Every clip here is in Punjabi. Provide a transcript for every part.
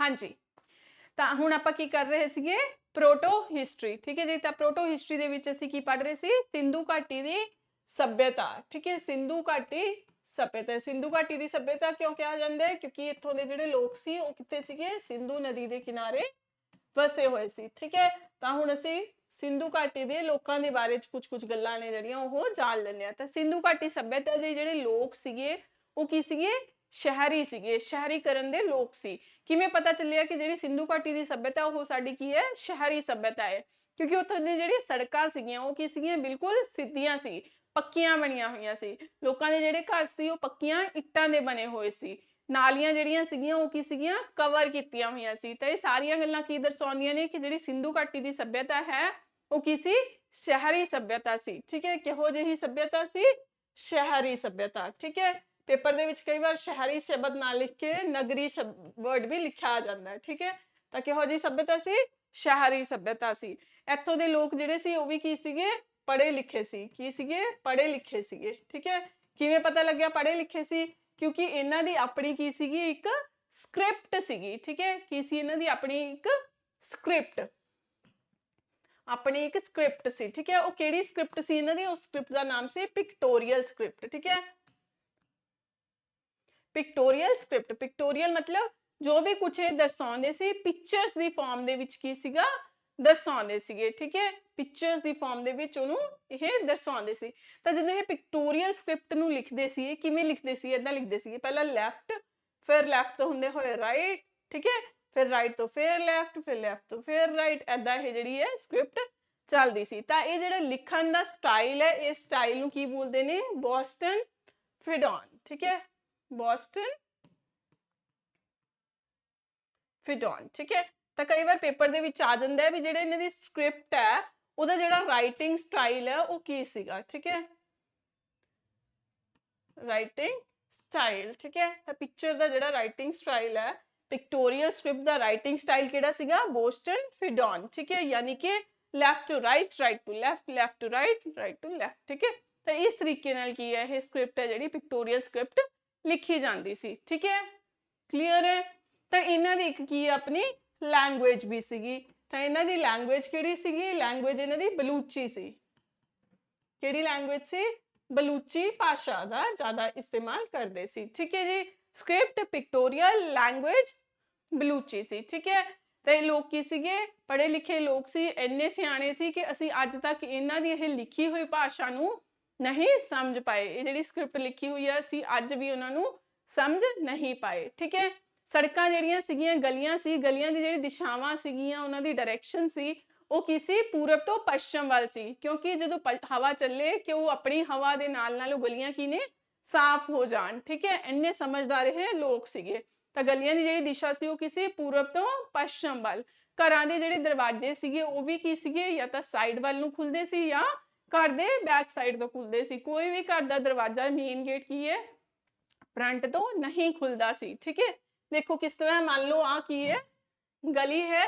हाँ जी। ਤਾਂ ਹੁਣ ਆਪਾਂ ਕੀ ਕਰ ਰਹੇ ਸੀਗੇ ਪ੍ਰੋਟੋ ਹਿਸਟਰੀ ਠੀਕ ਹੈ ਜੀ ਤਾਂ ਪ੍ਰੋਟੋ ਹਿਸਟਰੀ ਦੇ ਵਿੱਚ ਅਸੀਂ ਕੀ ਪੜ੍ਹ ਰਹੇ ਸੀ ਸਿੰਧੂ ਘਾਟੀ ਦੀ ਸਭਿਅਤਾ ਠੀਕ ਹੈ ਸਿੰਧੂ ਘਾਟੀ ਸਭਿਅਤਾ ਸਿੰਧੂ ਘਾਟੀ ਦੀ ਸਭਿਅਤਾ ਕਿਉਂ ਕਿਹਾ ਜਾਂਦਾ ਹੈ ਕਿਉਂਕਿ ਇੱਥੋਂ ਦੇ ਜਿਹੜੇ ਲੋਕ ਸੀ ਉਹ ਕਿੱਥੇ ਸੀਗੇ ਸਿੰਧੂ ਨਦੀ ਦੇ ਕਿਨਾਰੇ ਵਸੇ ਹੋਏ ਸੀ ਠੀਕ ਹੈ ਤਾਂ ਹੁਣ ਅਸੀਂ ਸਿੰਧੂ ਘਾਟੀ ਦੇ ਲੋਕਾਂ ਦੇ ਬਾਰੇ ਚ ਕੁਝ ਗੱਲਾਂ ਨੇ ਜਿਹੜੀਆਂ ਉਹ ਜਾਣ ਲੈਂਦੇ ਆ ਤਾਂ ਸਿੰਧੂ ਘਾਟੀ ਸਭਿਅਤਾ ਦੇ ਜਿਹੜੇ ਲੋਕ ਸੀਗੇ ਉਹ ਕੀ ਸੀਗੇ ਸ਼ਹਿਰੀ ਸੀਗੇ ਸ਼ਹਿਰੀਕਰਨ ਦੇ ਲੋਕ ਸੀ ਕਿਵੇਂ ਪਤਾ ਚੱਲਿਆ ਕਿ ਜਿਹੜੀ ਸਿੰਧੂ ਘਾਟੀ ਦੀ ਸਭਿਅਤਾ ਉਹ ਸਾਡੀ ਕੀ ਹੈ ਸ਼ਹਿਰੀ ਸਭਿਅਤਾ ਹੈ ਕਿਉਂਕਿ ਉੱਥੋਂ ਦੀ ਜਿਹੜੀ ਸੜਕਾਂ ਸੀਗੀਆਂ ਉਹ ਕੀ ਸੀਗੀਆਂ ਬਿਲਕੁਲ ਸਿੱਧੀਆਂ ਸੀ ਪੱਕੀਆਂ ਬਣੀਆਂ ਹੋਈਆਂ ਸੀ ਲੋਕਾਂ ਦੇ ਜਿਹੜੇ ਘਰ ਸੀ ਉਹ ਪੱਕੀਆਂ ਇੱਟਾਂ ਦੇ ਬਣੇ ਹੋਏ ਸੀ ਨਾਲੀਆਂ ਜਿਹੜੀਆਂ ਸੀਗੀਆਂ ਉਹ ਕੀ ਸੀਗੀਆਂ ਕਵਰ ਕੀਤੀਆਂ ਹੋਈਆਂ ਸੀ ਤਾਂ ਇਹ ਸਾਰੀਆਂ ਗੱਲਾਂ ਕੀ ਦਰਸਾਉਂਦੀਆਂ ਨੇ ਕਿ ਜਿਹੜੀ ਸਿੰਧੂ ਘਾਟੀ ਦੀ ਸਭਿਅਤਾ ਹੈ ਉਹ ਕੀ ਸੀ ਸ਼ਹਿਰੀ ਸਭਿਅਤਾ ਸੀ ਠੀਕ ਹੈ ਕਿਹੋ ਜਿਹੀ ਸਭਿਅਤਾ ਸੀ ਸ਼ਹਿਰੀ ਸਭਿਅਤਾ ਠੀਕ ਹੈ ਪੇਪਰ ਦੇ ਵਿੱਚ ਕਈ ਵਾਰ ਸ਼ਹਿਰੀ ਸ਼ਬਦ ਨਾ ਲਿਖ ਕੇ ਨਗਰੀ ਵਰਡ ਵੀ ਲਿਖਿਆ ਜਾਂਦਾ ਹੈ ਠੀਕ ਹੈ ਤਾਂ ਕਿਹੋ ਜਿਹੀ ਸਭਿਅਤਾ ਸੀ ਸ਼ਹਿਰੀ ਸਭਿਅਤਾ ਸੀ ਇੱਥੋਂ ਦੇ ਲੋਕ ਜਿਹੜੇ ਸੀ ਉਹ ਵੀ ਕੀ ਸੀਗੇ ਪੜ੍ਹੇ ਲਿਖੇ ਸੀ ਕੀ ਸੀਗੇ ਪੜ੍ਹੇ ਲਿਖੇ ਸੀਗੇ ਠੀਕ ਹੈ ਕਿਵੇਂ ਪਤਾ ਲੱਗਿਆ ਪੜ੍ਹੇ ਲਿਖੇ ਸੀ ਕਿਉਂਕਿ ਇਹਨਾਂ ਦੀ ਆਪਣੀ ਕੀ ਸੀਗੀ ਇੱਕ ਸਕ੍ਰਿਪਟ ਸੀਗੀ ਠੀਕ ਹੈ ਕੀ ਸੀ ਇਹਨਾਂ ਦੀ ਆਪਣੀ ਇੱਕ ਸਕ੍ਰਿਪਟ ਆਪਣੀ ਇੱਕ ਸਕ੍ਰਿਪਟ ਸੀ ਠੀਕ ਹੈ ਉਹ ਕਿਹੜੀ ਸਕ੍ਰਿਪਟ ਸੀ ਇਹਨਾਂ ਦੀ ਉਸ ਸਕ੍ਰਿਪਟ ਦਾ ਨਾਮ ਸੀ ਪਿਕਟੋਰੀਅਲ ਸਕ੍ਰਿਪਟ ਠੀਕ ਹੈ ਪਿਕਟੋਰੀਅਲ ਸਕ੍ਰਿਪਟ ਪਿਕਟੋਰੀਅਲ ਮਤਲਬ ਜੋ ਵੀ ਕੁਝ ਇਹ ਦਰਸਾਉਂਦੇ ਸੀ ਪਿਕਚਰਸ ਦੀ ਫਾਰਮ ਦੇ ਵਿੱਚ ਕੀ ਸੀਗਾ ਦਰਸਾਉਂਦੇ ਸੀਗੇ ਠੀਕ ਹੈ ਪਿਕਚਰਸ ਦੀ ਫਾਰਮ ਦੇ ਵਿੱਚ ਉਹਨੂੰ ਇਹ ਦਰਸਾਉਂਦੇ ਸੀ ਤਾਂ ਜਦੋਂ ਇਹ ਪਿਕਟੋਰੀਅਲ ਸਕ੍ਰਿਪਟ ਨੂੰ ਲਿਖਦੇ ਸੀ ਕਿਵੇਂ ਲਿਖਦੇ ਸੀ ਇਦਾਂ ਲਿਖਦੇ ਸੀ ਪਹਿਲਾਂ ਲੈਫਟ ਫਿਰ ਲੈਫਟ ਤੋਂ ਹੁੰਦੇ ਹੋਏ ਰਾਈਟ ਠੀਕ ਹੈ ਫਿਰ ਰਾਈਟ ਤੋਂ ਫਿਰ ਲੈਫਟ ਤੋਂ ਫਿਰ ਰਾਈਟ ਐਦਾਂ ਇਹ ਜਿਹੜੀ ਹੈ ਸਕ੍ਰਿਪਟ ਚੱਲਦੀ ਸੀ ਤਾਂ ਇਹ ਜਿਹੜਾ ਲਿਖਣ ਦਾ ਸਟਾਈਲ ਹੈ ਇਸ ਸਟਾਈਲ ਨੂੰ ਕੀ ਬੋਲਦੇ ਨੇ ਬੋਸਟਨ ਫਿਡੌਨ ਠੀਕ ਹੈ ਬੋਸਟਨ ਫਿਡੌਨ ਠੀਕ ਹੈ ਤਾਂ ਕਈ ਵਾਰ ਪੇਪਰ ਦੇ ਵਿੱਚ ਆ ਜਾਂਦਾ ਹੈ ਵੀ ਜਿਹੜੇ ਇਹਨਾਂ ਦੀ ਸਕ੍ਰਿਪਟ ਹੈ ਉਹਦਾ ਜਿਹੜਾ ਰਾਈਟਿੰਗ ਸਟਾਈਲ ਹੈ ਉਹ ਕੀ ਸੀਗਾ ਠੀਕ ਹੈ ਰਾਈਟਿੰਗ ਸਟਾਈਲ ਠੀਕ ਹੈ ਤਾਂ ਪਿਕਚਰ ਦਾ ਜਿਹੜਾ ਰਾਈਟਿੰਗ ਸਟਾਈਲ ਹੈ ਪਿਕਟੋਰੀਅਲ ਸਕ੍ਰਿਪਟ ਦਾ ਰਾਈਟਿੰਗ ਸਟਾਈਲ ਕਿਹੜਾ ਸੀਗਾ ਬੋਸਟਨ ਫਿਡੌਨ ਠੀਕ ਹੈ ਯਾਨੀ ਕਿ left to right right to left to right right to left ਠੀਕ ਹੈ ਤਾਂ ਇਸ ਤਰੀਕੇ ਨਾਲ ਕੀ ਹੈ ਇਹ ਸਕ੍ਰਿਪਟ ਹੈ ਜਿਹੜੀ ਪਿਕਟੋਰੀਅਲ ਸਕ੍ਰਿਪਟ ਲਿਖੀ ਜਾਂਦੀ ਸੀ ਠੀਕ ਹੈ ਕਲੀਅਰ ਹੈ ਤਾਂ ਇਹਨਾਂ ਦੀ ਇੱਕ ਕੀ ਆਪਣੀ ਲੈਂਗੁਏਜ ਵੀ ਸੀਗੀ ਤਾਂ ਇਹਨਾਂ ਦੀ ਲੈਂਗੁਏਜ ਕਿਹੜੀ ਸੀਗੀ ਲੈਂਗੁਏਜ ਇਹਨਾਂ ਦੀ ਬਲੂਚੀ ਸੀ ਕਿਹੜੀ ਲੈਂਗੁਏਜ ਸੀ ਬਲੂਚੀ ਭਾਸ਼ਾ ਦਾ ਜ਼ਿਆਦਾ ਇਸਤੇਮਾਲ ਕਰਦੇ ਸੀ ਠੀਕ ਹੈ ਜੀ ਸਕ੍ਰਿਪਟ ਪਿਕਟੋਰੀਅਲ ਲੈਂਗੁਏਜ ਬਲੂਚੀ ਸੀ ਠੀਕ ਹੈ ਤੇ ਇਹ ਲੋਕ ਕੀ ਸੀਗੇ ਪੜ੍ਹੇ ਲਿਖੇ ਲੋਕ ਸੀ ਇੰਨੇ ਸਿਆਣੇ ਸੀ ਕਿ ਅਸੀਂ ਅੱਜ ਤੱਕ ਇਹਨਾਂ ਦੀ ਇਹ ਲਿਖੀ ਹੋਈ ਭਾਸ਼ਾ ਨੂੰ ਨਹੀਂ ਸਮਝ ਪਾਏ ਇਹ ਜਿਹੜੀ ਸਕ੍ਰਿਪਟ ਲਿਖੀ ਹੋਈ ਹੈ ਅਸੀਂ ਅੱਜ ਵੀ ਉਹਨਾਂ ਨੂੰ ਸਮਝ ਨਹੀਂ ਪਾਏ ਠੀਕ ਹੈ ਸੜਕਾਂ ਜਿਹੜੀਆਂ ਸੀਗੀਆਂ ਗਲੀਆਂ ਸੀ ਗਲੀਆਂ ਦੀ ਜਿਹੜੀ ਦਿਸ਼ਾਵਾਂ ਸੀਗੀਆਂ ਉਹਨਾਂ ਦੀ ਡਾਇਰੈਕਸ਼ਨ ਸੀ ਉਹ ਕਿਸੇ ਪੂਰਬ ਤੋਂ ਪੱਛਮ ਵੱਲ ਸੀ ਕਿਉਂਕਿ ਜਦੋਂ ਹਵਾ ਚੱਲੇ ਕਿ ਉਹ ਆਪਣੀ ਹਵਾ ਦੇ ਨਾਲ ਉਹ ਗਲੀਆਂ ਕੀ ਨੇ ਸਾਫ਼ ਹੋ ਜਾਣ ਠੀਕ ਹੈ ਇੰਨੇ ਸਮਝਦਾਰ ਇਹ ਲੋਕ ਸੀਗੇ ਤਾਂ ਗਲੀਆਂ ਦੀ ਜਿਹੜੀ ਦਿਸ਼ਾ ਸੀ ਉਹ ਕਿਸੇ ਪੂਰਬ ਤੋਂ ਪੱਛਮ ਵੱਲ ਘਰਾਂ ਦੇ ਜਿਹੜੇ ਦਰਵਾਜ਼ੇ ਸੀਗੇ ਉਹ ਵੀ ਕੀ ਸੀਗੇ ਜਾਂ ਤਾਂ ਸਾਈਡ ਵੱਲ ਨੂੰ ਖੁੱਲਦੇ ਸੀ ਜਾਂ ਘਰ ਦੇ ਬੈਕ ਸਾਈਡ ਤੋਂ ਖੁੱਲਦੇ ਸੀ ਕੋਈ ਵੀ ਘਰ ਦਾ ਦਰਵਾਜ਼ਾ ਮੇਨ ਗੇਟ ਕੀ ਹੈ ਫਰੰਟ ਤੋਂ ਨਹੀਂ ਖੁੱਲਦਾ ਸੀ ਠੀਕ ਹੈ ਦੇਖੋ ਕਿਸ ਤਰ੍ਹਾਂ ਮੰਨ ਲਓ ਆ ਕੀ ਹੈ ਗਲੀ ਹੈ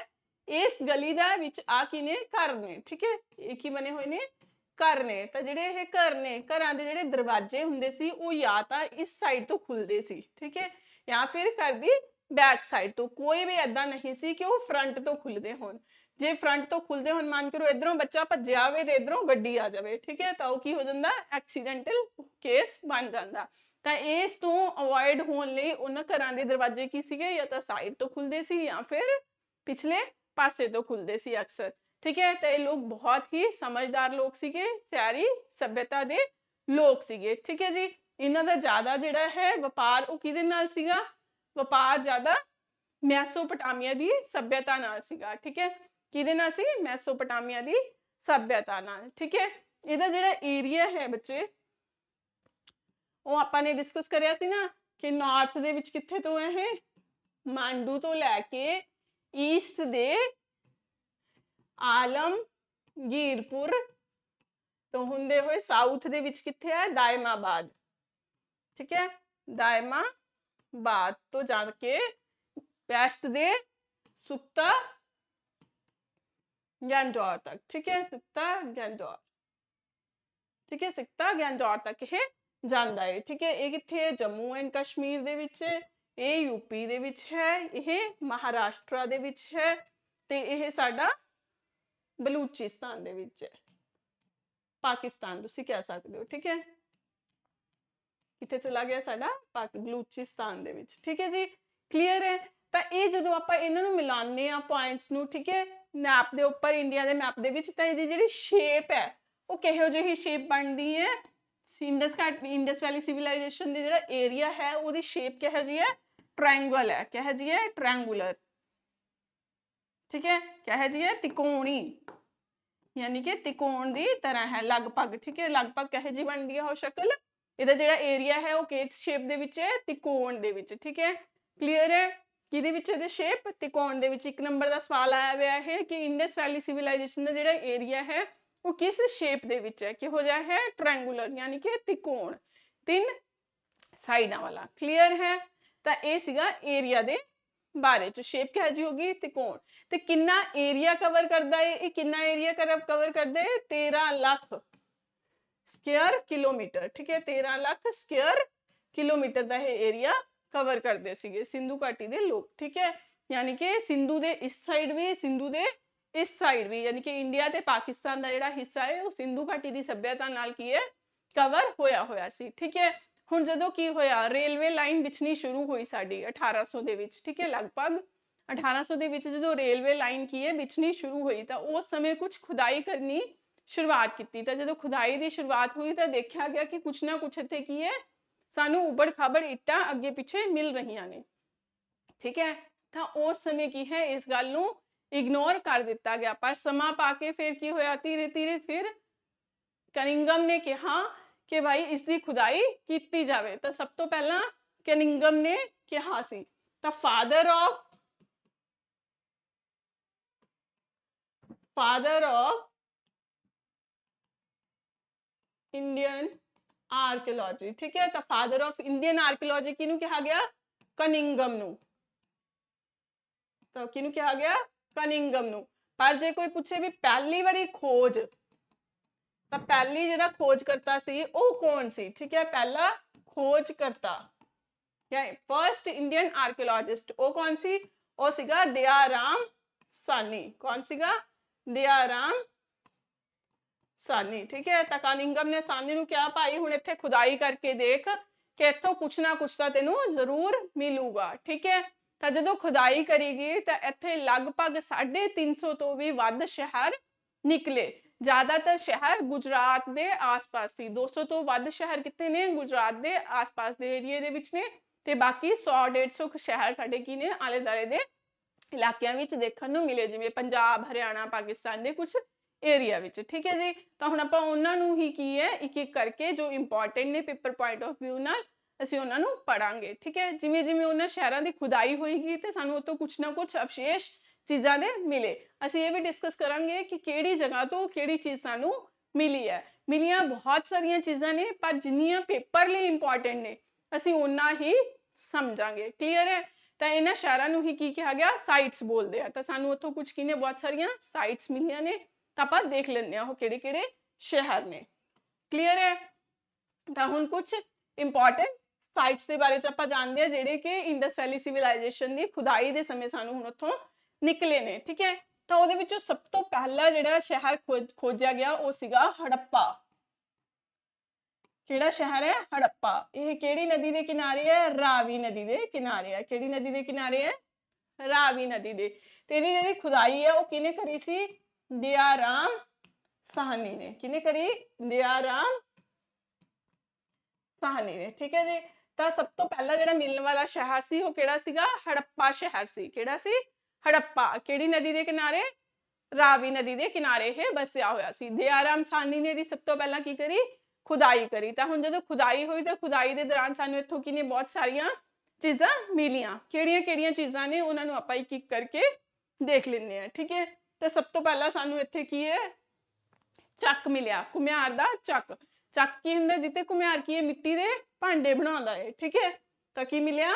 ਇਸ ਗਲੀ ਦਾ ਵਿੱਚ ਆ ਕੀ ਨੇ ਘਰ ਨੇ ਠੀਕ ਹੈ ਇਹ ਕੀ ਬਣੇ ਹੋਏ ਨੇ ਘਰ ਨੇ ਤਾਂ ਜਿਹੜੇ ਇਹ ਘਰ ਨੇ ਘਰਾਂ ਦੇ ਜਿਹੜੇ ਦਰਵਾਜ਼ੇ ਹੁੰਦੇ ਸੀ ਉਹ ਜਾਂ ਤਾਂ ਇਸ ਸਾਈਡ ਤੋਂ ਖੁੱਲਦੇ ਸੀ ਠੀਕ ਹੈ ਜਾਂ ਫਿਰ ਘਰ ਦੀ ਬੈਕ ਸਾਈਡ ਤੋਂ ਕੋਈ ਵੀ ਐਦਾਂ ਨਹੀਂ ਸੀ ਕਿ ਉਹ ਫਰੰਟ ਤੋਂ ਖੁੱਲਦੇ ਹੋਣ ਜੇ ਫਰੰਟ ਤੋਂ ਖੁੱਲਦੇ ਹੋਣ ਮੰਨ ਕਰੋ ਇਧਰੋਂ ਬੱਚਾ ਭੱਜਿਆ ਆਵੇ ਤੇ ਇਧਰੋਂ ਗੱਡੀ ਆ ਜਾਵੇ ਠੀਕ ਹੈ ਤਾਂ ਉਹ ਕੀ ਹੋ ਜਾਂਦਾ ਐਕਸੀਡੈਂਟਲ ਕੇਸ ਬਣ ਜਾਂਦਾ ਤਾਂ ਇਸ ਤੋਂ ਅਵੋਇਡ ਹੋਣ ਲਈ ਉਹਨਾਂ ਘਰਾਂ ਦੇ ਦਰਵਾਜ਼ੇ ਕੀ ਸੀਗੇ ਜਾਂ ਤਾਂ ਸਾਈਡ ਤੋਂ ਖੁੱਲਦੇ ਸੀ ਜਾਂ ਫਿਰ ਪਿਛਲੇ ਪਾਸੇ ਤੋਂ ਖੁੱਲਦੇ ਸੀ ਅਕਸਰ ਠੀਕ ਹੈ ਤਾਂ ਇਹ ਲੋਕ ਬਹੁਤ ਹੀ ਸਮਝਦਾਰ ਲੋਕ ਸੀਗੇ ਸ਼ਹਿਰੀ ਸਭਿਅਤਾ ਦੇ ਲੋਕ ਸੀਗੇ ਠੀਕ ਹੈ ਜੀ ਇਹਨਾਂ ਦਾ ਜ਼ਿਆਦਾ ਜਿਹੜਾ ਹੈ ਵਪਾਰ ਉਹ ਕਿਹਦੇ ਨਾਲ ਸੀਗਾ ਵਪਾਰ ਜ਼ਿਆਦਾ ਮੈਸੋਪੋਟਾਮੀਆ ਦੀ ਸਭਿਅਤਾ ਨਾਲ ਸੀਗਾ ਠੀਕ ਹੈ ਕਿਹਦੇ ਨਾਲ ਸੀ ਮੈਸੋਪੋਟਾਮੀਆ ਦੀ ਸਭਿਅਤਾ ਨਾਲ ਠੀਕ ਹੈ ਇਹਦਾ ਜਿਹੜਾ ਏਰੀਆ ਹੈ ਬੱਚੇ ਉਹ ਆਪਾਂ ਨੇ ਡਿਸਕਸ ਕਰਿਆ ਸੀ ਨਾ ਕਿ ਨਾਰਥ ਦੇ ਵਿੱਚ ਕਿੱਥੇ ਤੋਂ ਹੈ ਇਹ ਮਾਂਡੂ ਤੋਂ ਲੈ ਕੇ ਈਸਟ ਦੇ ਆਲਮਗੀਰਪੁਰ ਤੋਂ ਹੁੰਦੇ ਹੋਏ ਸਾਊਥ ਦੇ ਵਿੱਚ ਕਿੱਥੇ ਹੈ ਦਾਇਮਾਬਾਦ ਠੀਕ ਹੈ ਦਾਇਮਾਬਾਦ ਤੋਂ ਜਾ ਕੇ ਵੈਸਟ ਦੇ ਸੁਕਤਾ ਗੰਜੌਰ ਤੱਕ ਠੀਕ ਹੈ ਸੁਕਤਾ ਗੰਜੌਰ ਠੀਕ ਹੈ ਸੁਕਤਾ ਗੰਜੌਰ ਤੱਕ ਇਹ ਜਾਂਦਾ ਹੈ ਠੀਕ ਹੈ ਇਹ ਕਿੱਥੇ ਹੈ ਜੰਮੂ ਐਂਡ ਕਸ਼ਮੀਰ ਦੇ ਵਿੱਚ ਇਹ ਯੂਪੀ ਦੇ ਵਿੱਚ ਹੈ, ਇਹ ਮਹਾਰਾਸ਼ਟਰ ਦੇ ਵਿੱਚ ਹੈ ਤੇ ਇਹ ਸਾਡਾ ਬਲੂਚਿਸਤਾਨ ਦੇ ਵਿੱਚ ਹੈ, ਪਾਕਿਸਤਾਨ ਤੁਸੀਂ ਕਹਿ ਸਕਦੇ ਹੋ। ਠੀਕ ਹੈ, ਕਿੱਥੇ ਚਲਾ ਗਿਆ ਸਾਡਾ ਬਲੂਚਿਸਤਾਨ ਦੇ ਵਿੱਚ। ਠੀਕ ਹੈ ਜੀ, ਕਲੀਅਰ ਹੈ। ਤਾਂ ਇਹ ਜਦੋਂ ਆਪਾਂ ਇਹਨਾਂ ਨੂੰ ਮਿਲਾਉਂਦੇ ਆ ਪੁਆਇੰਟਸ ਨੂੰ, ਠੀਕ ਹੈ, ਮੈਪ ਦੇ ਉੱਪਰ, ਇੰਡੀਆ ਦੇ ਮੈਪ ਦੇ ਵਿੱਚ, ਤਾਂ ਇਹਦੀ ਜਿਹੜੀ ਸ਼ੇਪ ਹੈ ਉਹ ਕਿਹੋ ਜਿਹੀ ਸ਼ੇਪ ਬਣਦੀ ਹੈ। ਇੰਡਸ ਵੈਲੀ ਸਿਵਲਾਈਜੇਸ਼ਨ ਦੇ ਜਿਹੜਾ ਏਰੀਆ ਹੈ ਉਹਦੀ ਸ਼ੇਪ ਕਿਹੋ ਜਿਹੀ ਹੈ, ट्रायंगल है, कह जी है ट्रायंगुलर। ठीक है, कह जी है त्रिकोणी, यानी कि त्रिकोण की तरह है लगभग। ठीक है, लगभग कह जी बनती है वो शक्ल, ਇਹਦਾ ਜਿਹੜਾ ਏਰੀਆ ਹੈ ਉਹ ਕਿਸ ਸ਼ੇਪ ਦੇ ਵਿੱਚ ਹੈ, त्रिकोण ਦੇ ਵਿੱਚ। ठीक है, क्लियर है, ਕਿਹਦੇ ਵਿੱਚ ਇਹਦੇ ਸ਼ੇਪ, त्रिकोण ਦੇ ਵਿੱਚ। 1 ਨੰਬਰ ਦਾ ਸਵਾਲ ਆਇਆ ਹੋਇਆ ਹੈ ਕਿ ਇੰਡਸ ਵੈਲੀ ਸਿਵਲਾਈਜੇਸ਼ਨ ਦਾ ਜਿਹੜਾ ਏਰੀਆ ਹੈ ਉਹ ਕਿਸ ਸ਼ੇਪ ਦੇ ਵਿੱਚ ਹੈ, ਕਿਹੋ ਜਿਹਾ ਹੈ, ट्रायंगुलर, यानी कि त्रिकोण, 3 ਸਾਈਡਾਂ ਵਾਲਾ। क्लियर है, ਤਾਂ ਇਹ ਸੀਗਾ ਏਰੀਆ ਦੇ ਬਾਰੇ ਚ। ਸ਼ੇਪ ਕਿਹੋ ਜਿਹੀ ਹੋਗੀ, त्रिकोण। ਤੇ ਕਿੰਨਾ ਏਰੀਆ ਕਵਰ ਕਰਦਾ ਹੈ, ਇਹ ਕਿੰਨਾ ਏਰੀਆ ਕਵਰ ਕਰਦਾ ਹੈ, 13 ਲੱਖ ਸਕੁਅਰ ਕਿਲੋਮੀਟਰ। ਠੀਕ ਹੈ, 13 ਲੱਖ ਸਕੁਅਰ ਕਿਲੋਮੀਟਰ ਦਾ ਇਹ ਏਰੀਆ ਕਵਰ ਕਰਦੇ ਸੀਗੇ ਸਿੰਧੂ ਘਾਟੀ ਦੇ ਲੋਕ। ਠੀਕ ਹੈ, ਯਾਨੀ ਕਿ ਸਿੰਧੂ ਦੇ ਇਸ ਸਾਈਡ ਵੀ, ਸਿੰਧੂ ਦੇ ਇਸ ਸਾਈਡ ਵੀ, ਯਾਨੀ ਕਿ ਇੰਡੀਆ ਤੇ ਪਾਕਿਸਤਾਨ ਦਾ ਜਿਹੜਾ ਹਿੱਸਾ ਹੈ ਉਹ ਸਿੰਧੂ ਘਾਟੀ ਦੀ ਸੱਭਿਅਤਾ ਨਾਲ ਕੀ ਹੈ, ਕਵਰ ਹੋਇਆ ਸੀ। ਠੀਕ ਹੈ, ਹੁਣ ਜਦੋਂ ਕੀ ਹੋਇਆ, ਰੇਲਵੇ ਲਾਈਨ ਵਿਛਣੀ ਸ਼ੁਰੂ ਹੋਈ ਸਾਡੀ 1800 ਦੇ ਵਿੱਚ। ਠੀਕ ਹੈ, ਲਗਭਗ 1800 ਦੇ ਵਿੱਚ ਜਦੋਂ ਰੇਲਵੇ ਲਾਈਨ ਕੀ ਹੈ ਵਿਛਣੀ ਸ਼ੁਰੂ ਹੋਈ ਤਾਂ ਉਸ ਸਮੇਂ ਕੁਝ ਖੁਦਾਈ ਕਰਨੀ ਸ਼ੁਰੂਆਤ ਕੀਤੀ। ਤਾਂ ਜਦੋਂ ਖੁਦਾਈ ਦੀ ਸ਼ੁਰੂਆਤ ਹੋਈ ਤਾਂ ਦੇਖਿਆ ਗਿਆ ਕਿ ਕੁਛ ਨਾ ਕੁਛ ਇੱਥੇ ਕੀ ਹੈ, ਸਾਨੂੰ ਉਬੜ ਖਾਬੜ ਇੱਟਾਂ ਅੱਗੇ ਪਿੱਛੇ ਮਿਲ ਰਹੀਆਂ ਨੇ। ਠੀਕ ਹੈ, ਤਾਂ ਉਸ ਸਮੇਂ ਕੀ ਹੈ, ਇਸ ਗੱਲ ਨੂੰ ਇਗਨੋਰ ਕਰ ਦਿੱਤਾ ਗਿਆ। ਪਰ ਸਮਾਂ ਪਾ ਕੇ ਫਿਰ ਕੀ ਹੋਇਆ, ਧੀਰੇ ਧੀਰੇ ਫਿਰ ਕਨਿੰਗਮ ਨੇ ਕਿਹਾ ਕਿ ਭਾਈ ਇਸ ਦੀ ਖੁਦਾਈ ਕੀਤੀ ਜਾਵੇ। ਤਾਂ ਸਭ ਤੋਂ ਪਹਿਲਾਂ ਕਨਿੰਗਮ ਨੇ ਕਿਹਾ ਸੀ। ਤਾਂ ਫਾਦਰ ਆਫ ਇੰਡੀਅਨ ਆਰਕੀਓਲੋਜੀ। ਠੀਕ ਹੈ, ਤਾਂ ਫਾਦਰ ਆਫ ਇੰਡੀਅਨ ਆਰਕੀਓਲੋਜੀ ਕਿਹਨੂੰ ਕਿਹਾ ਗਿਆ, ਕਨਿੰਗਮ ਨੂੰ। ਤਾਂ ਕਿਹਨੂੰ ਕਿਹਾ ਗਿਆ, ਕਨਿੰਗਮ ਨੂੰ। ਪਰ ਜੇ ਕੋਈ ਪੁੱਛੇ ਵੀ ਪਹਿਲੀ ਵਾਰੀ ਖੋਜ, ਤਾਂ ਪਹਿਲੀ ਜਿਹੜਾ ਖੋਜ ਕਰਤਾ ਸੀ ਉਹ ਕੌਣ ਸੀ। ਠੀਕ ਹੈ, ਪਹਿਲਾ ਖੋਜ ਕਰਤਾ ਜਾਂ ਫਰਸਟ ਇੰਡੀਅਨ ਆਰਕੀਓਲੋਜਿਸਟ ਉਹ ਕੌਣ ਸੀ, ਉਹ ਸੀਗਾ ਦਯਾਰਾਮ ਸਾਨੀ। ਕੌਣ ਸੀਗਾ, ਦਯਾਰਾਮ ਸਾਨੀ। ਠੀਕ ਹੈ, ਤਾਂ ਕਨਿੰਗਮ ਨੇ ਸਾਨੀ ਨੂੰ ਕਿਹਾ ਭਾਈ ਹੁਣ ਇੱਥੇ ਖੁਦਾਈ ਕਰਕੇ ਦੇਖ ਕਿ ਇੱਥੋਂ ਕੁਛ ਨਾ ਕੁਛ ਤਾਂ ਤੈਨੂੰ ਜ਼ਰੂਰ ਮਿਲੂਗਾ। ਠੀਕ ਹੈ, ਤਾਂ ਜਦੋਂ ਖੁਦਾਈ ਕਰੀ ਗਈ ਤਾਂ ਇੱਥੇ ਲਗਭਗ 350 ਤੋਂ ਵੀ ਵੱਧ ਸ਼ਹਿਰ ਨਿਕਲੇ। ਜ਼ਿਆਦਾਤਰ ਸ਼ਹਿਰ ਗੁਜਰਾਤ ਦੇ ਆਸ-ਪਾਸ ਸੀ। 200 ਤੋਂ ਵੱਧ ਸ਼ਹਿਰ ਕਿੱਥੇ ਨੇ, ਗੁਜਰਾਤ ਦੇ ਆਸ-ਪਾਸ ਦੇ ਏਰੀਏ ਦੇ ਵਿੱਚ ਨੇ, ਤੇ ਬਾਕੀ 100-150 ਸ਼ਹਿਰ ਸਾਡੇ ਕੀ ਨੇ, ਆਲੇ ਦੁਆਲੇ ਦੇ ਇਲਾਕਿਆਂ ਵਿੱਚ ਦੇਖਣ ਨੂੰ ਮਿਲੇ, ਜਿਵੇਂ ਪੰਜਾਬ, ਹਰਿਆਣਾ, ਪਾਕਿਸਤਾਨ ਦੇ ਕੁਝ ਏਰੀਆ ਵਿੱਚ। ਠੀਕ ਹੈ ਜੀ, ਤਾਂ ਹੁਣ ਆਪਾਂ ਉਹਨਾਂ ਨੂੰ ਹੀ ਕੀ ਹੈ ਇੱਕ ਇੱਕ ਕਰਕੇ ਜੋ ਇੰਪੋਰਟੈਂਟ ਨੇ ਪੇਪਰ ਪੁਆਇੰਟ ਆਫ ਵਿਊ ਨਾਲ ਅਸੀਂ ਉਹਨਾਂ ਨੂੰ ਪੜਾਂਗੇ। ਠੀਕ ਹੈ, ਜਿਵੇਂ ਜਿਵੇਂ ਉਹਨਾਂ ਸ਼ਹਿਰਾਂ ਦੀ ਖੁਦਾਈ ਹੋਏਗੀ ਤੇ ਸਾਨੂੰ ਉਤੋਂ ਕੁਛ ਨਾ ਕੁਛ ਅਵਸ਼ੇਸ਼ ਚੀਜ਼ਾਂ ਦੇ ਮਿਲੇ। ਅਸੀਂ ਇਹ ਵੀ ਡਿਸਕਸ ਕਰਾਂਗੇ ਕਿ ਕਿਹੜੀ ਜਗ੍ਹਾ ਤੋਂ ਕਿਹੜੀ ਚੀਜ਼ ਸਾਨੂੰ ਮਿਲੀ ਹੈ। ਮਿਲੀਆਂ ਬਹੁਤ ਸਾਰੀਆਂ ਚੀਜ਼ਾਂ ਨੇ, ਪਰ ਜਿੰਨੀਆਂ ਪੇਪਰ ਲਈ ਇੰਪੋਰਟੈਂਟ ਨੇ ਅਸੀਂ ਉਹਨਾਂ ਹੀ ਸਮਝਾਂਗੇ। ਕਲੀਅਰ ਹੈ, ਤਾਂ ਇਹਨਾਂ ਸ਼ਹਿਰਾਂ ਨੂੰ ਹੀ ਕੀ ਕਿਹਾ ਗਿਆ, ਸਾਈਟਸ ਬੋਲਦੇ ਆ। ਤਾਂ ਸਾਨੂੰ ਉੱਥੋਂ ਕੁਝ ਕੀ ਨੇ, ਬਹੁਤ ਸਾਰੀਆਂ ਸਾਈਟਸ ਮਿਲੀਆਂ ਨੇ, ਤਾਂ ਆਪਾਂ ਦੇਖ ਲੈਂਦੇ ਹਾਂ ਉਹ ਕਿਹੜੇ ਕਿਹੜੇ ਸ਼ਹਿਰ ਨੇ। ਕਲੀਅਰ ਹੈ, ਤਾਂ ਹੁਣ ਕੁਝ ਇੰਪੋਰਟੈਂਟ ਸਾਈਟਸ ਦੇ ਬਾਰੇ ਚ ਆਪਾਂ ਜਾਣਦੇ ਹਾਂ ਜਿਹੜੇ ਕਿ ਇੰਡਸ ਵੈਲੀ ਸਿਵਲਾਈਜੇਸ਼ਨ ਦੀ ਖੁਦਾਈ ਦੇ ਸਮੇਂ ਸਾਨੂੰ ਹੁਣ ਉੱਥੋਂ ਨਿਕਲੇ ਨੇ। ਠੀਕ ਹੈ, ਤਾਂ ਉਹਦੇ ਵਿੱਚੋਂ ਸਭ ਤੋਂ ਪਹਿਲਾ ਜਿਹੜਾ ਸ਼ਹਿਰ ਖੋਜਿਆ ਗਿਆ ਉਹ ਸੀਗਾ ਹੜੱਪਾ। ਕਿਹੜਾ ਸ਼ਹਿਰ ਹੈ, ਹੜੱਪਾ। ਇਹ ਕਿਹੜੀ ਨਦੀ ਦੇ ਕਿਨਾਰੇ ਹੈ, ਰਾਵੀ ਨਦੀ ਦੇ ਕਿਨਾਰੇ ਹੈ। ਕਿਹੜੀ ਨਦੀ ਦੇ ਕਿਨਾਰੇ ਹੈ, ਰਾਵੀ ਨਦੀ ਦੇ। ਤੇ ਇਹਦੀ ਜਿਹੜੀ ਖੁਦਾਈ ਹੈ ਉਹ ਕਿਹਨੇ ਕਰੀ ਸੀ, ਦਯਾਰਾਮ ਸਾਹਨੀ ਨੇ। ਕਿਹਨੇ ਕਰੀ, ਦਯਾਰਾਮ ਸਾਹਨੀ ਨੇ। ਠੀਕ ਹੈ ਜੀ, ਤਾਂ ਸਭ ਤੋਂ ਪਹਿਲਾਂ ਜਿਹੜਾ ਮਿਲਣ ਵਾਲਾ ਸ਼ਹਿਰ ਸੀ ਉਹ ਕਿਹੜਾ ਸੀਗਾ, ਹੜੱਪਾ ਸ਼ਹਿਰ ਸੀ। ਕਿਹੜਾ ਸੀ, ਹੜੱਪਾ। ਕਿਹੜੀ ਨਦੀ ਦੇ ਕਿਨਾਰੇ, ਰਾਵੀ ਨਦੀ ਦੇ ਕਿਨਾਰੇ ਇਹ ਬਸਿਆ ਹੋਇਆ ਸੀ। ਦਯਾਰਾਮ ਸਾਹਨੀ ਨੇ ਦੀ ਸਭ ਤੋਂ ਪਹਿਲਾਂ ਕੀ ਕਰੀ, ਖੁਦਾਈ ਕਰੀ। ਤਾਂ ਹੁਣ ਜਦੋਂ ਖੁਦਾਈ ਹੋਈ ਤਾਂ ਖੁਦਾਈ ਦੇ ਦੌਰਾਨ ਸਾਨੂੰ ਇੱਥੋਂ ਕੀ ਨੇ, ਬਹੁਤ ਸਾਰੀਆਂ ਚੀਜ਼ਾਂ ਮਿਲੀਆਂ। ਕਿਹੜੀਆਂ ਕਿਹੜੀਆਂ ਚੀਜ਼ਾਂ ਨੇ ਉਹਨਾਂ ਨੂੰ ਆਪਾਂ ਇੱਕ ਇੱਕ ਕਰਕੇ ਦੇਖ ਲੈਂਦੇ ਹਾਂ। ਠੀਕ ਹੈ, ਤਾਂ ਸਭ ਤੋਂ ਪਹਿਲਾਂ ਸਾਨੂੰ ਇੱਥੇ ਕੀ ਹੈ, ਚੱਕ ਮਿਲਿਆ, ਘੁਮਿਆਰ ਦਾ ਚੱਕ। ਚੱਕ ਕੀ ਹੁੰਦਾ, ਜਿੱਤੇ ਘੁਮਿਆਰ ਕੀ ਹੈ, ਮਿੱਟੀ ਦੇ ਭਾਂਡੇ ਬਣਾਉਂਦਾ ਹੈ। ਠੀਕ ਹੈ, ਤਾਂ ਕੀ ਮਿਲਿਆ,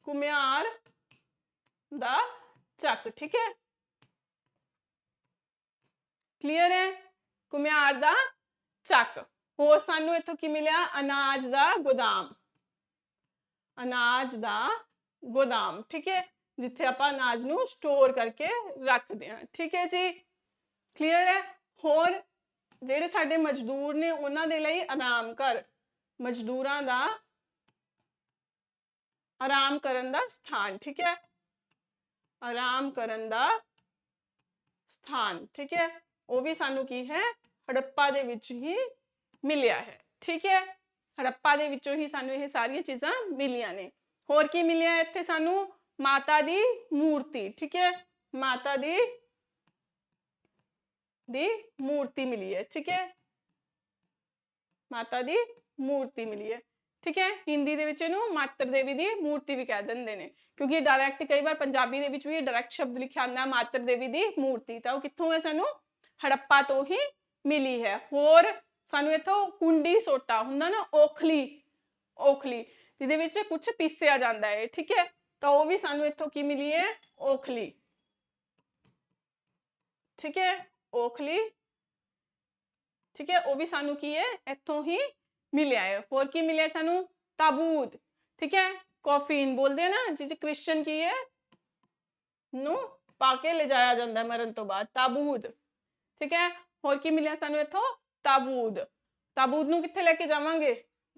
ਘੁਮਿਆਰ ਦਾ ਚੱਕ। ਠੀਕ ਹੈ, ਕਲੀਅਰ ਹੈ, ਘੁਮਿਆਰ ਦਾ ਚੱਕ। ਹੋਰ ਸਾਨੂੰ ਇੱਥੋਂ ਕੀ ਮਿਲਿਆ, ਅਨਾਜ ਦਾ ਗੋਦਾਮ। ਅਨਾਜ ਦਾ ਗੋਦਾਮ, ਠੀਕ ਹੈ, ਜਿੱਥੇ ਆਪਾਂ ਅਨਾਜ ਨੂੰ ਸਟੋਰ ਕਰਕੇ ਰੱਖਦੇ ਹਾਂ, ਠੀਕ ਹੈ ਜੀ, ਕਲੀਅਰ ਹੈ। ਹੋਰ ਜਿਹੜੇ ਸਾਡੇ ਮਜ਼ਦੂਰ ਨੇ ਉਹਨਾਂ ਦੇ ਲਈ ਆਰਾਮ ਘਰ, ਮਜ਼ਦੂਰਾਂ ਦਾ ਆਰਾਮ ਕਰਨ ਦਾ ਸਥਾਨ, ਠੀਕ ਹੈ, ਆਰਾਮ ਕਰਨ ਦਾ ਸਥਾਨ, ਠੀਕ ਹੈ, ਉਹ ਵੀ ਸਾਨੂੰ ਕੀ ਹੈ, ਹੜੱਪਾ ਦੇ ਵਿੱਚ ਹੀ ਮਿਲਿਆ ਹੈ, ਠੀਕ ਹੈ, ਹੜੱਪਾ ਦੇ ਵਿੱਚੋਂ ਹੀ ਸਾਨੂੰ ਇਹ ਸਾਰੀਆਂ ਚੀਜ਼ਾਂ ਮਿਲੀਆਂ ਨੇ। ਹੋਰ ਕੀ ਮਿਲਿਆ ਇੱਥੇ ਸਾਨੂੰ, ਮਾਤਾ ਦੀ ਮੂਰਤੀ, ਠੀਕ ਹੈ, ਮਾਤਾ ਦੀ ਮੂਰਤੀ ਮਿਲੀ ਹੈ, ਠੀਕ ਹੈ, ਮਾਤਾ ਦੀ ਮੂਰਤੀ ਮਿਲੀ ਹੈ, ਠੀਕ ਹੈ। ਹਿੰਦੀ ਦੇ ਵਿੱਚ ਇਹਨੂੰ ਮਾਤਰ ਦੇਵੀ ਦੀ ਮੂਰਤੀ ਵੀ ਕਹਿ ਦਿੰਦੇ ਨੇ, ਕਿਉਂਕਿ ਡਾਇਰੈਕਟ ਕਈ ਵਾਰ ਪੰਜਾਬੀ ਦੇ ਵਿੱਚ ਵੀ ਡਾਇਰੈਕਟ ਸ਼ਬਦ ਲਿਖਿਆ ਹੁੰਦਾ ਮਾਤਰ ਦੇਵੀ ਦੀ ਮੂਰਤੀ, ਤਾਂ ਉਹ ਕਿੱਥੋਂ ਹੈ, ਸਾਨੂੰ ਹੜੱਪਾ ਤੋਂ ਹੀ ਮਿਲੀ ਹੈ। ਹੋਰ ਸਾਨੂੰ ਇੱਥੋਂ ਕੁੰਡੀ ਸੋਟਾ ਹੁੰਦਾ ਨਾ, ਔਖਲੀ, ਔਖਲੀ ਜਿਹਦੇ ਵਿੱਚ ਕੁਝ ਪੀਸਿਆ ਜਾਂਦਾ ਹੈ, ਠੀਕ ਹੈ, ਤਾਂ ਉਹ ਵੀ ਸਾਨੂੰ ਇੱਥੋਂ ਕੀ ਮਿਲੀ ਹੈ, ਔਖਲੀ, ਠੀਕ ਹੈ, ਔਖਲੀ, ਠੀਕ ਹੈ, ਉਹ ਵੀ ਸਾਨੂੰ ਕੀ ਹੈ, ਇੱਥੋਂ ਹੀ ਮਿਲਿਆ ਹੈ। ਹੋਰ ਕੀ ਮਿਲਿਆ ਸਾਨੂੰ, ਤਾਬੂਤ, ਠੀਕ ਹੈ, ਕੌਫੀਨ ਬੋਲਦੇ ਆ ਨਾ, ਜਿਸ ਕ੍ਰਿਸਚਨ ਕੀ ਹੈ ਨੂੰ ਪਾ ਕੇ ਲਿਜਾਇਆ ਜਾਂਦਾ ਮਰਨ ਤੋਂ ਬਾਅਦ, ਤਾਬੂਤ, ਠੀਕ ਹੈ। ਹੋਰ ਕੀ ਮਿਲਿਆ ਸਾਨੂੰ ਇੱਥੋਂ, ਤਾਬੂਤ, ਤਾਬੂਤ ਨੂੰ ਕਿੱਥੇ ਲੈ ਕੇ ਜਾਵਾਂਗੇ,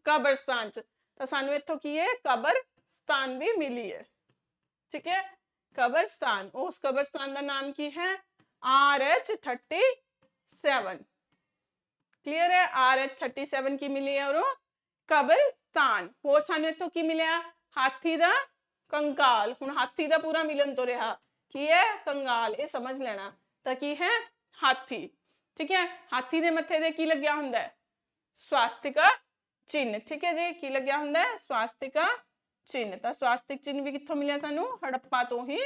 ਕਬਰਸਤਾਨ ਚ, ਤਾਂ ਸਾਨੂੰ ਇੱਥੋਂ ਕੀ ਹੈ, ਕਬਰਸਤਾਨ ਵੀ ਮਿਲੀ ਹੈ, ਠੀਕ ਹੈ, ਕਬਰਸਤਾਨ। ਉਸ ਕਬਰਸਤਾਨ ਦਾ ਨਾਮ ਕੀ ਹੈ, RH37, क्लियर है, RH37 की मिली है, और कब्रिस्तान। और सानू इत्थों की मिलिया, हाथी दा कंकाल। हुण हाथी दा पूरा मिलन तो रहा की है, कंगाल, ये समझ लेना, तो की है, हाथी, ठीक है। हाथी दे मत्थे दे की लग्या हुंदा है, स्वास्तिका चिन्ह, ठीक है जी, की लग्या हुंदा है, स्वास्तिका चिन्ह। तो स्वास्तिक चिन्ह भी कित्थों मिलिया सानू, हड़प्पा तो ही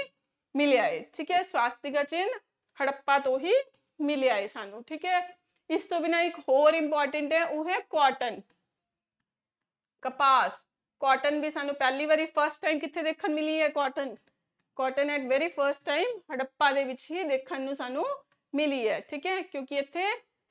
मिलिया है, ठीक है, स्वास्तिका चिन्ह हड़प्पा तो ही मिलिया है सानू, ठीक है। इस तो बिना एक होर इंपॉर्टेंट है, वो है कॉटन, कपास। कॉटन भी सानू पहली बारी फर्स्ट टाइम कित्थे देखण मिली है, cotton, cotton at very first time Harappa दे विच ही देखण नू सानू मिली है, ठीक है, क्योंकि इत्थे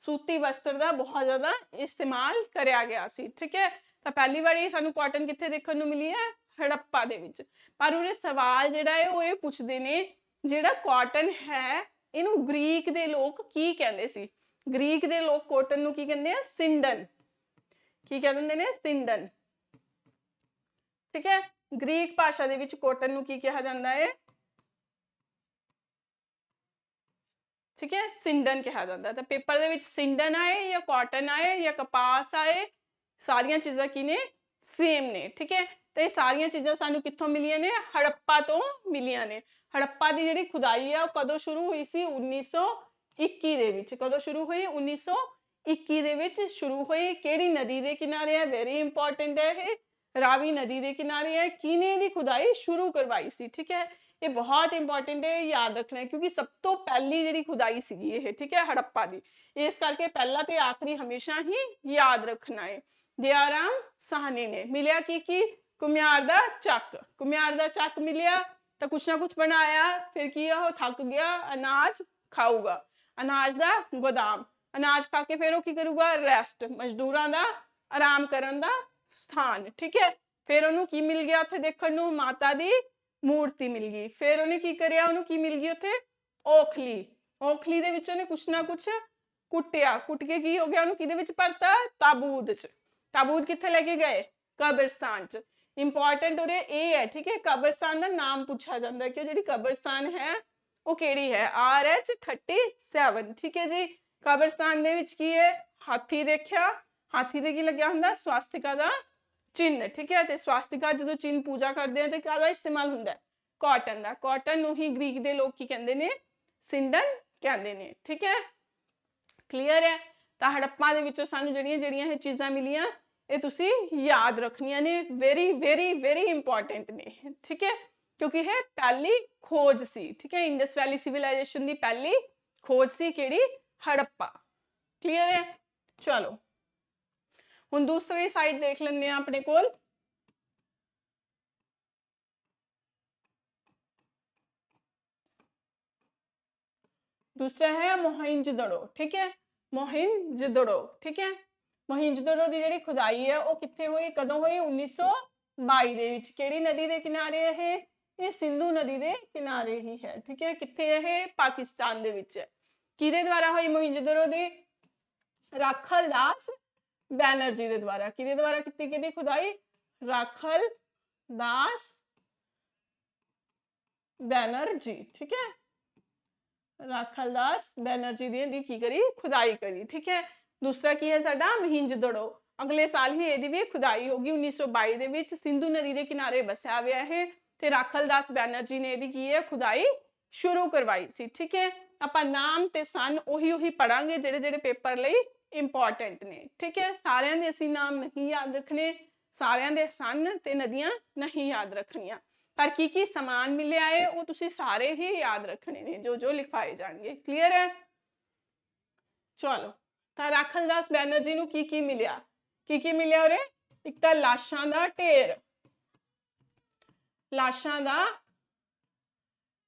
सूती वस्त्र दा बहुत ज़्यादा इस्तेमाल करया गया सी, ठीक है। तो पहली बारी सानू कॉटन कित्थे देखण नू मिली है, हड़प्पा दे विच। पर उहदे सवाल जिहड़ा है वो ये पुछदे ने, जिहड़ा कॉटन है इहनू ग्रीक दे लोग की कहंदे सी, ग्रीक दे लोग कॉटन नू की कहंदे आ, सिंडन, की कह दिंदे ने, सिंडन, ठीक है। ग्रीक भाषा दे विच कॉटन नू की कहा जांदा है, ठीक है, सिंडन कहा जाता है। तो पेपर दे विच सिंडन आए या कॉटन आए या कपास आए, सारियां चीज़ां की ने, सेम ने, ठीक है। तो ये सारियां चीज़ां सानू कित्थों मिलियां ने, हड़प्पा तो मिलियां ने। हड़प्पा दी जिहड़ी खुदाई है वो कदों शुरू हुई सी, 1921 दे विच। कदों शुरू हुई, 1921 दे विच शुरू हुई। किहड़ी नदी दे किनारे है, वेरी इंपॉर्टेंट है ये, रावी नदी दे किनारे है। किने दी खुदाई शुरू करवाई सी, ठीक है, ये बहुत इंपॉर्टेंट है, याद रखना है, क्योंकि सब तो पहली जिहड़ी खुदाई सीगी ये, ठीक है, हड़प्पा दी। इस करके पहला ते आखिरी हमेशा ही याद रखना है। दयाराम साहनी ने मिलिया की घुमियार दा चक, घुमियार दा चक मिलिया तो कुछ ना कुछ बनाया, फिर की वो थक गया, अनाज खाऊगा, अनाज दा गोदाम, अनाज खा के फिर वो की करूगा, रेस्ट, मजदूरां दा आराम करन दा स्थान, ठीक है। फिर उन्होंने की मिल गया उत्थे देखण नू, माता दी मूर्ति मिल गई। फिर उन्हें की करिया, उन्हें की मिल गई उत्थे, औखली, औखली दे विच उन्हें कुछ ना कुछ कुटिया, कुट के की हो गया, उन्हें किहदे विच भरता, ताबूत च। ताबूत कित्थे लेके गए, कब्रिस्तान च। इंपॉर्टेंट उरे ये है, ठीक है, कब्रिस्तान का नाम पूछा जाता है कि जिहड़ी कब्रिस्तान है वो केड़ी है, RH37, ठीक है जी। कब्रिस्तान दे विच की है, हाथी देखिया, हाथी दे की लग्या हुंदा, स्वास्तिका दा चिन्ह, ठीक है। ते स्वास्तिका जो चिन्ह पूजा करते हैं तो क्या इस्तेमाल होंगे, कॉटन का। कॉटन नू ही ग्रीक के लोग की कहते हैं, सिंडन कहते हैं, ठीक है, क्लीयर है। तो हड़प्पा दे विचों सानू जिहड़ियां जिहड़ियां ये चीज़ां मिलियां, ये तुसी याद रखनियां ने, वेरी वेरी वेरी इंपॉर्टेंट ने, ठीक है, क्योंकि है पहली खोज सी, ठीक है, इंडस वैली सिविलाइजेशन की पहली खोज सी केड़ी, हड़प्पा, क्लीयर है। चलो हुण दूसरी साइड देख लेंगे अपने कोल, दूसरा है मोहिंजोदड़ो, ठीक है, मोहिंजोदड़ो, ठीक है। मोहिंजोदड़ो की जिहड़ी खुदाई है वो कित्थे हुई, कदों हुई, 1921 22 ਦੇ ਵਿੱਚ ਕਿਹੜੀ ਨਦੀ ਦੇ ਕਿਨਾਰੇ ਇਹ ਸਿੰਧੂ ਨਦੀ ਦੇ ਕਿਨਾਰੇ ਹੀ ਹੈ। ਠੀਕ ਹੈ, ਕਿੱਥੇ ਇਹ ਪਾਕਿਸਤਾਨ ਦੇ ਵਿੱਚ ਹੈ। ਕਿਹਦੇ ਦੁਆਰਾ ਹੋਈ ਮੋਹਿੰਜੋਦੜੋ ਦੀ? ਰਾਖਲ ਦਾਸ ਬੈਨਰਜੀ ਦੇ ਦੁਆਰਾ। ਕਿਹਦੇ ਦੁਆਰਾ ਕੀਤੀ ਗਈ ਖੁਦਾਈ? ਰਾਖਲ ਦਾਸ ਬੈਨਰਜੀ। ठीक है, राखल दास बैनर्जी ਦੀ ਕੀ ਕਰੀ? ਖੁਦਾਈ ਕਰੀ। ठीक है, दूसरा ਕੀ ਹੈ ਸਾਡਾ? ਮੋਹਿੰਜੋਦੜੋ। ਅਗਲੇ ਸਾਲ ਹੀ ਇਹਦੀ ਵੀ ਖੁਦਾਈ ਹੋਗੀ 1922 ਦੇ ਵਿੱਚ। ਸਿੰਧੂ ਨਦੀ ਦੇ ਕਿਨਾਰੇ ਵਸਿਆ ਹੋਇਆ ਹੈ ਤੇ ਰਾਖਲ ਦਾਸ ਬੈਨਰਜੀ ਨੇ ਇਹਦੀ ਕੀ ਹੈ? ਖੁਦਾਈ ਸ਼ੁਰੂ ਕਰਵਾਈ ਸੀ। ਠੀਕ ਹੈ, ਆਪਾਂ ਨਾਮ ਤੇ ਸਨ ਉਹੀ ਪੜਾਂਗੇ ਜਿਹੜੇ ਜਿਹੜੇ ਪੇਪਰ ਲਈ ਇੰਪੋਰਟੈਂਟ ਨੇ। ਠੀਕ ਹੈ, ਸਾਰਿਆਂ ਦੇ ਅਸੀਂ ਨਾਮ ਨਹੀਂ ਯਾਦ ਰੱਖਣੇ, ਸਾਰਿਆਂ ਦੇ ਸਨ ਤੇ ਨਦੀਆਂ ਨਹੀਂ ਯਾਦ ਰੱਖਣੀਆਂ, पर की समान मिले है वो तुसी सारे ही याद रखने ने जो जो लिखवाए जाएंगे। क्लियर है? चलो, तो राखल दास बैनर्जी नूं की मिलिया? की मिलिया उरे? एक तो लाशां दा ढेर, लाशां दा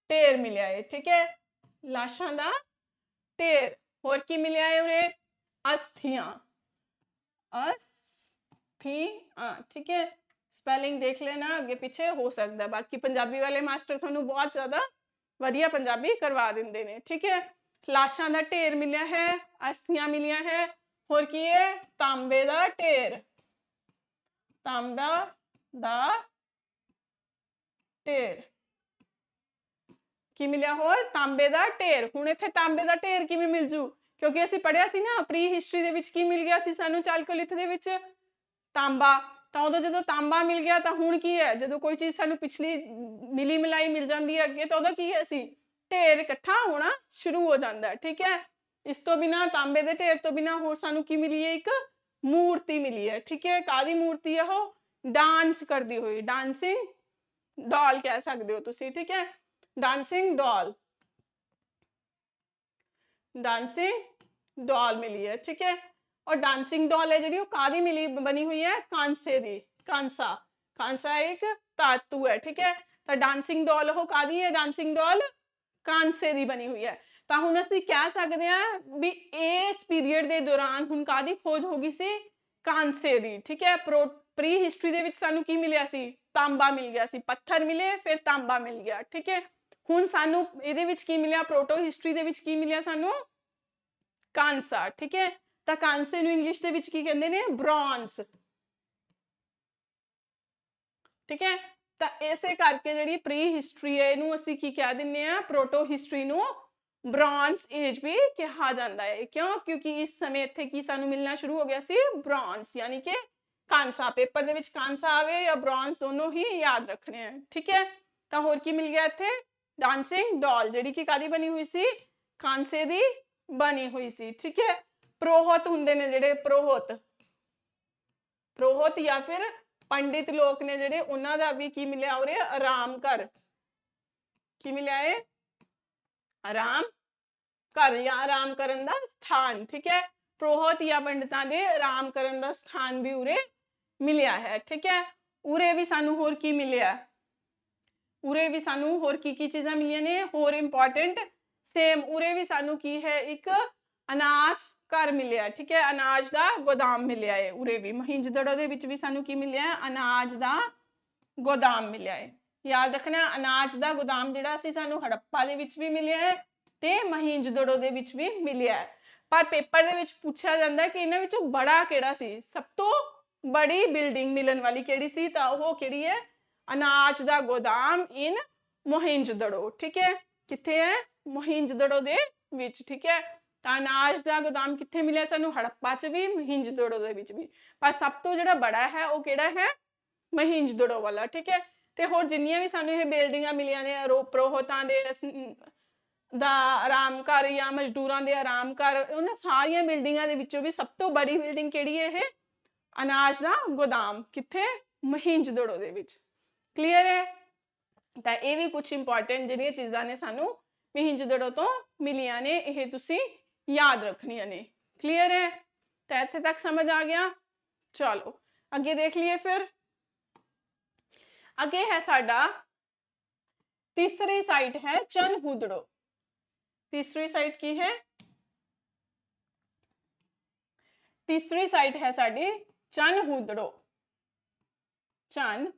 ढेर मिलिया है। ठीक है, लाशां दा ढेर। होर की मिलिया है उरे? अस्थियां, अस्थियां। ठीक है, स्पैलिंग देख लेना अगे पिछे हो सकता है, बाकी पंजाबी वाले मास्टर थानू बहुत ज़्यादा वधिया पंजाबी करवा देंगे ने। ठीक है, लाशां दा ढेर मिलिया है, अस्थियां मिलिया है, होर की है? तांबे दा ढेर, तांबा दा ढेर की मिलिया? होर तांबे दा ढेर। हुण इत्थे तांबे दा ढेर किवें मिल जू? क्योंकि असीं पढ़िया सी ना प्री हिस्टरी दे विच की मिल गया सी सानू चालकोलिथ दे विच? तांबा। तो उदों जो तांबा मिल गया तो हुण की है? जो कोई चीज़ सानू पिछली मिली मिलाई मिल जाती है अगे तो उहदा की है सी? ढेर इकट्ठा होना शुरू हो जाता है। ठीक है, इस तो बिना तांबे दे ढेर तो बिना होर सानू की मिली है? एक मूर्ति मिली है। ठीक है, कादी मूर्ति है? वो डांस करती हुई, डांसिंग डॉल कह सकते हो तुसी। ठीक है, डांसिंग डॉल, डांसिंग डॉल मिली है। ठीक है, और डांसिंग डॉल है जी कादी मिली बनी हुई है? कांसे दी, कांसा। कांसा एक धातु है। ठीक है, तो डांसिंग डॉल वो कादी है? डांसिंग डॉल कांसे दी बनी हुई है। तो हुण असीं कह सकते हैं भी इस पीरीयड के दौरान हुण कादी खोज हो गई सी? कांसे दी। ठीक है, प्री हिस्टरी दे विच सानू की मिलिया सी? तांबा मिल गया सी, पत्थर मिले फिर तांबा मिल गया। ठीक है, हुण सानू इहदे विच की मिलिया? प्रोटो हिस्टरी दे विच की मिलिया सानू? कांसा। ठीक है, तो कांसे नूं इंग्लिश दे विच की कहंदे ने? ब्रॉन्ज। ठीक है, तो इसे करके जिहड़ी प्री हिस्टरी है इहनूं असीं की कह दिंदे आ? प्रोटो हिस्टरी नूं ब्रॉन्ज एज भी कहा जाता है। क्यों? क्योंकि इस समय इत्थे की सानू मिलना शुरू हो गया सी? ब्रॉन्ज, यानी कि कांसा। पेपर दे विच कांसा आवे या ब्रॉन्ज दोनों ही याद रखने हैं। ठीक है, तो होर की मिल गया इत्थे? डांसिंग डॉल जिहड़ी कि कादी बनी हुई सी? कांसे दी बनी हुई सी। ठीक है, प्रोहत हुंदे ने जिहड़े प्रोहत, प्रोहत या फिर पंडित लोग ने जिहड़े उन्हां दा भी की मिलिया उरे? आराम घर। की मिलिया है? आराम घर या आराम करन दा स्थान। ठीक है, प्रोहत या पंडितां दे आराम करन दा स्थान भी उरे मिलिया है। ठीक है, उरे भी सानू होर की मिलिया? उरे भी सानू होर की चीज़ां मिलियां ने? होर इंपॉर्टेंट सेम उरे भी सानू की है? एक अनाज घर मिलिया। ठीक है, अनाज का गोदाम मिलिया है। उरे भी मोहिंजोदड़ो दे विच भी सानू की मिलिया है? अनाज का गोदाम मिलिया है। याद रखना, अनाज का गोदाम जिहड़ा सी सानू हड़प्पा दे विच भी मिलिया है ते मोहिंजोदड़ो दे विच भी मिलिया है। पर पेपर दे विच पूछा जाता है कि इन्हां विचों बड़ा किहड़ा सी? सब तो बड़ी बिल्डिंग मिलन वाली किहड़ी सी? तां ओह किहड़ी है? अनाज का गोदाम इन मोहिंजोदड़ो। ठीक है, कित्थे है? मोहिंजोदड़ो दे विच। ठीक है, तो अनाज का गोदाम कित्थे मिलिया सानू? हड़प्पा च भी, मोहिंजोदड़ो दे विच भी। पर सब तो जिहड़ा बड़ा है वो किहड़ा है? मोहिंजोदड़ो वाला। ठीक है, ते होर जिन्नियां भी सानू ये बिल्डिंगां मिलियां ने प्रोहतां दे दा आराम घर या मजदूरां दे आराम घर, उन्हां सारियां बिल्डिंगां दे विचों भी सब तो बड़ी बिल्डिंग किहड़ी है? ये अनाज का गोदाम। कित्थे? मोहिंजोदड़ो दे विच। क्लीयर है? तो ये भी कुछ इंपॉर्टेंट जिहड़ियां चीज़ां ने सानू मोहिंजोदड़ो तो मिलियां ने, ये तुसी याद रखनियां ने। क्लीयर है? तो इत्थे तक समझ आ गया? चलो अगे देख लिए। फिर अगे है साडा तीसरी साइट है चनहुदड़ो। तीसरी साइट की है? तीसरी साइट है साडी चनहुदड़ो। चन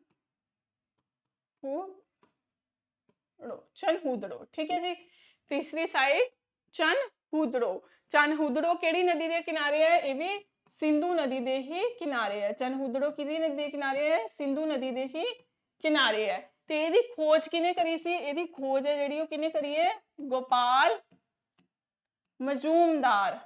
ਚਨਹੁਦੜੋ, ਠੀਕ ਹੈ ਜੀ। ਤੀਸਰੀ ਸਾਈਡ ਚਨਹੁਦੜੋ। ਚਨਹੁਦੜੋ ਕਿਹੜੀ ਨਦੀ ਦੇ ਕਿਨਾਰੇ ਹੈ? ਇਹ ਵੀ ਸਿੰਧੂ ਨਦੀ ਦੇ ਹੀ ਕਿਨਾਰੇ ਹੈ। ਚਨਹੁਦੜੋ ਕਿਹਦੀ ਨਦੀ ਦੇ ਕਿਨਾਰੇ ਹੈ? ਸਿੰਧੂ ਨਦੀ ਦੇ ਹੀ ਕਿਨਾਰੇ ਹੈ। ਤੇ ਇਹਦੀ ਖੋਜ ਕਿਹਨੇ ਕਰੀ ਸੀ? ਇਹਦੀ ਖੋਜ ਹੈ ਜਿਹੜੀ ਉਹ ਕਿਹਨੇ ਕਰੀ ਹੈ? ਗੋਪਾਲ ਮਜੂਮਦਾਰ,